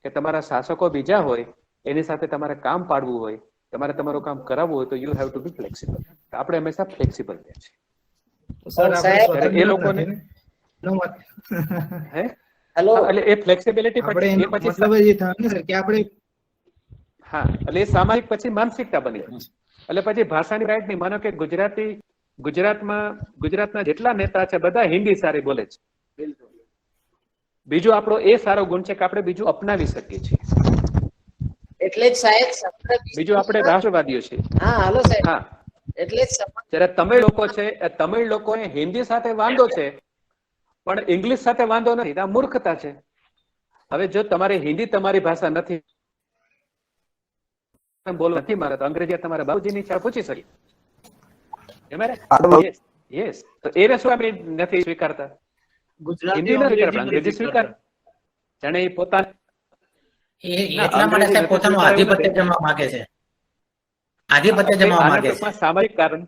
D: કે તમારા શાસકો બીજા હોય, એની સાથે તમારે કામ પાડવું હોય, તમારે તમારું કામ કરાવવું હોય, તો you have to be flexible. આપણે હંમેશા ફ્લેક્સિબલ રહે છે. એ લોકોને એટલે એ ફ્લેક્સિબિલિટી હા, એટલે એ સામાજિક પછી માનસિકતા બની જાય. એટલે પછી ભાષાની રાઈટ નહીં. માનો કે ગુજરાતના જેટલા નેતા છે બધા હિન્દી સારી બોલે છે. બીજું આપણો એ સારો ગુણ છે કે આપણે બીજું અપનાવી શકીએ છીએ.
J: એટલે જ સાહેબ
D: બીજું આપણે રાષ્ટ્રવાદીઓ છીએ.
J: હા, હાલો સાહેબ. હા, એટલે જ
D: જયારે તમિળ લોકો છે, તમિળ લોકોને હિન્દી સાથે વાંધો છે પણ ઇંગ્લિશ સાથે વાંધો નથી. આ મૂર્ખતા છે. હવે જો તમારી હિન્દી તમારી ભાષા નથી બોલવા નથી મારે, તો અંગ્રેજી તમારા બાબુજીની ચા પૂછી શકીએ. યસ, તો એ શું આપણે નથી સ્વીકારતા? હિન્દી નથી સ્વીકારતા, અંગ્રેજી સ્વીકાર. જાણે એ
F: એટલા માટે પોતાનું આધિપત્ય જમવા માંગે છે. આધિપત્ય જમવા માંગે છે.
D: સામાજિક કારણ,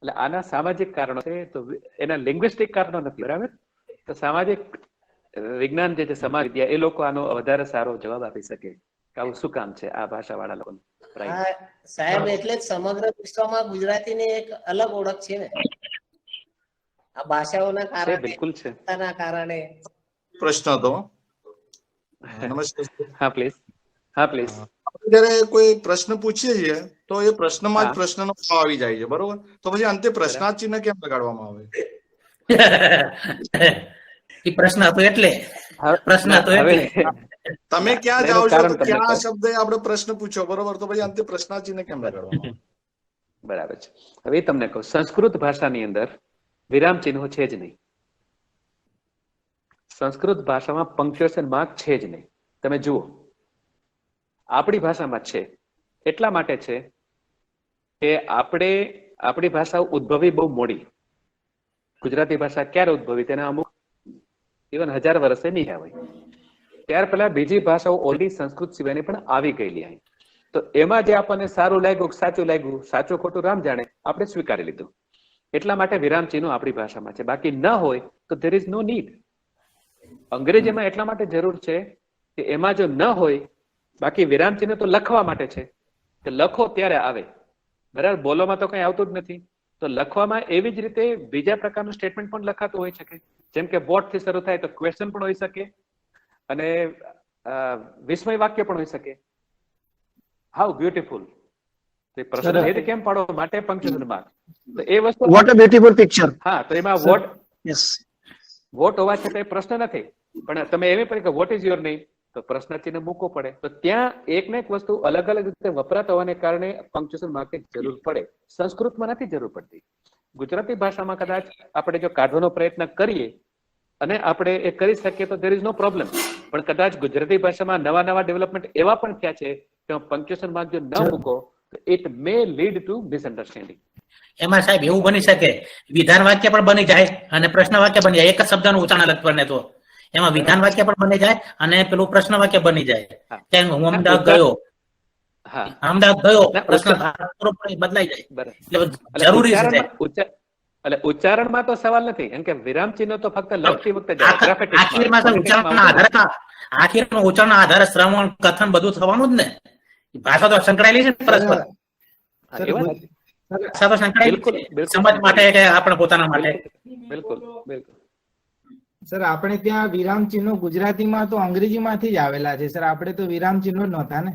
D: એટલે આના સામાજિક કારણો છે, તો એના લિંગ્વિસ્ટિક કારણો નથી. બરાબર? તો સામાજિક વિજ્ઞાન જે છે, સમાજ વિદ્યા, એ લોકો આનો વધારે સારો જવાબ આપી શકે કે આવું શું કામ છે આ ભાષા વાળા લોકો.
J: સાહેબ, એટલે જ સમગ્ર વિશ્વમાં ગુજરાતીની એક અલગ ઓળખ છે ને, આ ભાષાઓના કારણે.
D: બિલકુલ છે.
J: કારણે
M: પ્રશ્ન હતો. નમસ્તે.
D: હા પ્લીઝ. હા પ્લીઝ.
M: જયારે કોઈ પ્રશ્ન પૂછીએ છીએ તો એ પ્રશ્નમાં જ પ્રશ્નનો ભાવ આવી જાય છે, બરોબર? તો પછી અંતે પ્રશ્નાર્થ ચિહ્ન કેમ લગાડવામાં આવે?
F: એ પ્રશ્ન હતો એટલે
M: તમે ક્યાં જાઓ છો તો ક્યાં શબ્દ આપણે પ્રશ્ન પૂછ્યો, બરોબર? તો પછી અંતે પ્રશ્નાર્થ ચિહ્ન કેમ લગાડવામાં?
D: બરાબર છે. હવે તમને કહું, સંસ્કૃત ભાષાની અંદર વિરામ ચિહ્નો છે જ નહીં. સંસ્કૃત ભાષામાં પંક્ચ્યુએશન માર્ક છે જ નહીં. તમે જુઓ, આપણી ભાષામાં છે. એટલા માટે છે કે આપણી ભાષા ઉદ્ભવી બહુ મોડી. ગુજરાતી ભાષા ક્યારે ઉદ્ભવી તેના અમુક ઇવન 1000 વર્ષે નહીં આવે. ત્યાર પહેલા બીજી ભાષાઓ ઓલરેડી સંસ્કૃત સિવાયની પણ આવી ગયેલી અહીં. તો એમાં જે આપણને સારું લાગ્યું, સાચું લાગ્યું, સાચું ખોટું રામ જાણે, આપણે સ્વીકારી લીધું. એટલા માટે વિરામ ચિહ્નો આપણી ભાષામાં છે. બાકી ન હોય તો there is no need. અંગ્રેજીમાં એટલા માટે જરૂર છે કે એમાં જો ન હોય, બાકી વિરામ ચિહ્ન તો લખવા માટે છે કે લખો ત્યારે આવે. બરાબર? બોલવામાં તો કઈ આવતું જ નથી. તો લખવામાં એવી જ રીતે બીજા પ્રકારનું સ્ટેટમેન્ટ પણ લખાતું હોઈ શકે. જેમ કે વોટ થી શરૂ થાય તો ક્વેશ્ચન પણ હોઈ શકે અને વિસ્મય વાક્ય પણ હોઈ શકે. How beautiful. પ્રશ્ન એ કેમ પાડો માટે પંક્ચુએશન માર્ક. તો એ વસ્તુ
L: વોટ અ બ્યુટીફુલ પિક્ચર.
D: હા, તો એમાં વોટ હોવા છતાં પ્રશ્ન નથી, પણ તમે એવી પડે કે વોટ ઇઝ યોર નેમ, તો પ્રશ્ન ચિહ્ન મૂકવો પડે. તો ત્યાં એક ને એક વસ્તુ અલગ અલગ રીતે વપરાતા હોવાને કારણે પંક્ચુએશન માર્કની જરૂર પડે. સંસ્કૃતમાં નથી જરૂર પડતી. ગુજરાતી ભાષામાં કદાચ આપણે જો કાઢવાનો પ્રયત્ન કરીએ અને આપણે એ કરી શકીએ તો there is no problem. પણ કદાચ ગુજરાતી ભાષામાં નવા ડેવલપમેન્ટ એવા પણ થયા છે કે પંક્ચુએશન માર્ક જો ન મૂકો તો it may lead to misunderstanding.
F: એમાં સાહેબ એવું બની શકે, વિધાન વાક્ય પણ બની જાય અને પ્રશ્ન વાક્ય બની જાય. એક જ શબ્દનું ઉચ્ચારણ અલગ પડે તો એમાં વિધાન વાક્ય પણ બની જાય અને પેલું પ્રશ્ન વાક્ય બની જાય. કેમ હું અમદાવાદ ગયો, અમદાવાદ ગયો, પ્રશ્ન બદલાઈ જાય. જરૂરી છે.
D: એટલે ઉચ્ચારણમાં તો સવાલ નથી, કેમ કે વિરામ ચિહ્નો તો ફક્ત લખતી વખતે
F: આખીરમાં ઉચ્ચારણ આધારે શ્રવણ, કથન બધું થવાનું જ ને. ભાષા તો સંકળાયેલી છે પરસ્પર. સમાજ માટે કે આપણે પોતાના માટે.
D: બિલકુલ બિલકુલ.
G: સર, આપણે ત્યાં વિરામ ચિહ્નો ગુજરાતીમાં તો અંગ્રેજીમાંથી જ આવેલા છે સર. આપણે તો વિરામ ચિહ્નો જ નહોતા ને.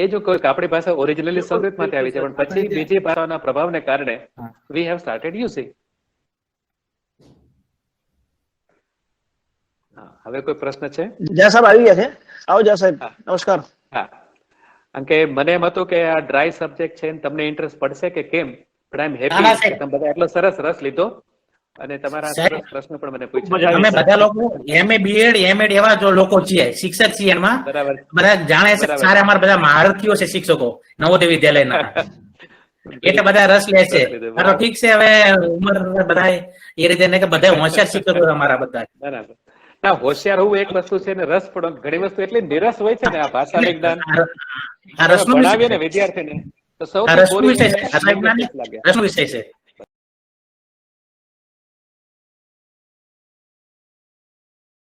D: એ જો કોઈ આપણી ભાષા ઓરિજિનલી સંસ્કૃતમાંથી આવી છે, પણ પછી બીજી ભાષાના પ્રભાવને કારણે વી હેવ સ્ટાર્ટેડ યુઝિંગ. હવે કોઈ પ્રશ્ન છે?
L: જા સાહેબ આવી ગયા છે. આવો જા સાહેબ, નમસ્કાર.
D: હા, કારણ કે મને એમ હતું કે આ ડ્રાય સબ્જેક્ટ છે, તમને ઇન્ટરેસ્ટ પડશે કે કેમ, પણ આઈ એમ હેપી તમે બધા એટલો સરસ રસ લીધો. અને તમારા
F: સાહેબ,
D: સરસ પ્રશ્ન પણ મને પૂછ્યા.
F: અમે બધા લોકો MA BEd એમએડ એવા જો લોકો છીએ, શિક્ષક છીએ, એમાં
D: બરાબર
F: બધા જાણે છે
D: બરાબર.
F: સારા અમારા બધા મહારથીઓ છે શિક્ષકો નવોદય વિદ્યાલયના, એટલે બધા રસ લે છે. હા, તો ઠીક છે, હવે ઉંમર બધા એ રીતે ને કે બધા હોશિયાર શિક્ષકો અમારા બધા.
D: બરાબર. ના, હોશિયાર હોવું એક વસ્તુ છે ને રસ પણ ઘણી વસ્તુ એટલી નિરસ હોય છે ને આ ભાષા વિજ્ઞાન
F: આ રસનો
D: ભણાવીએ ને
F: વિષય છે.
D: વિદ્યાર્થીને તો
F: આ
D: સૌથી
F: રસનો
D: boring
F: વિષય છે, ભાષા વિજ્ઞાન
D: લાગે.
F: રસનો વિષય છે.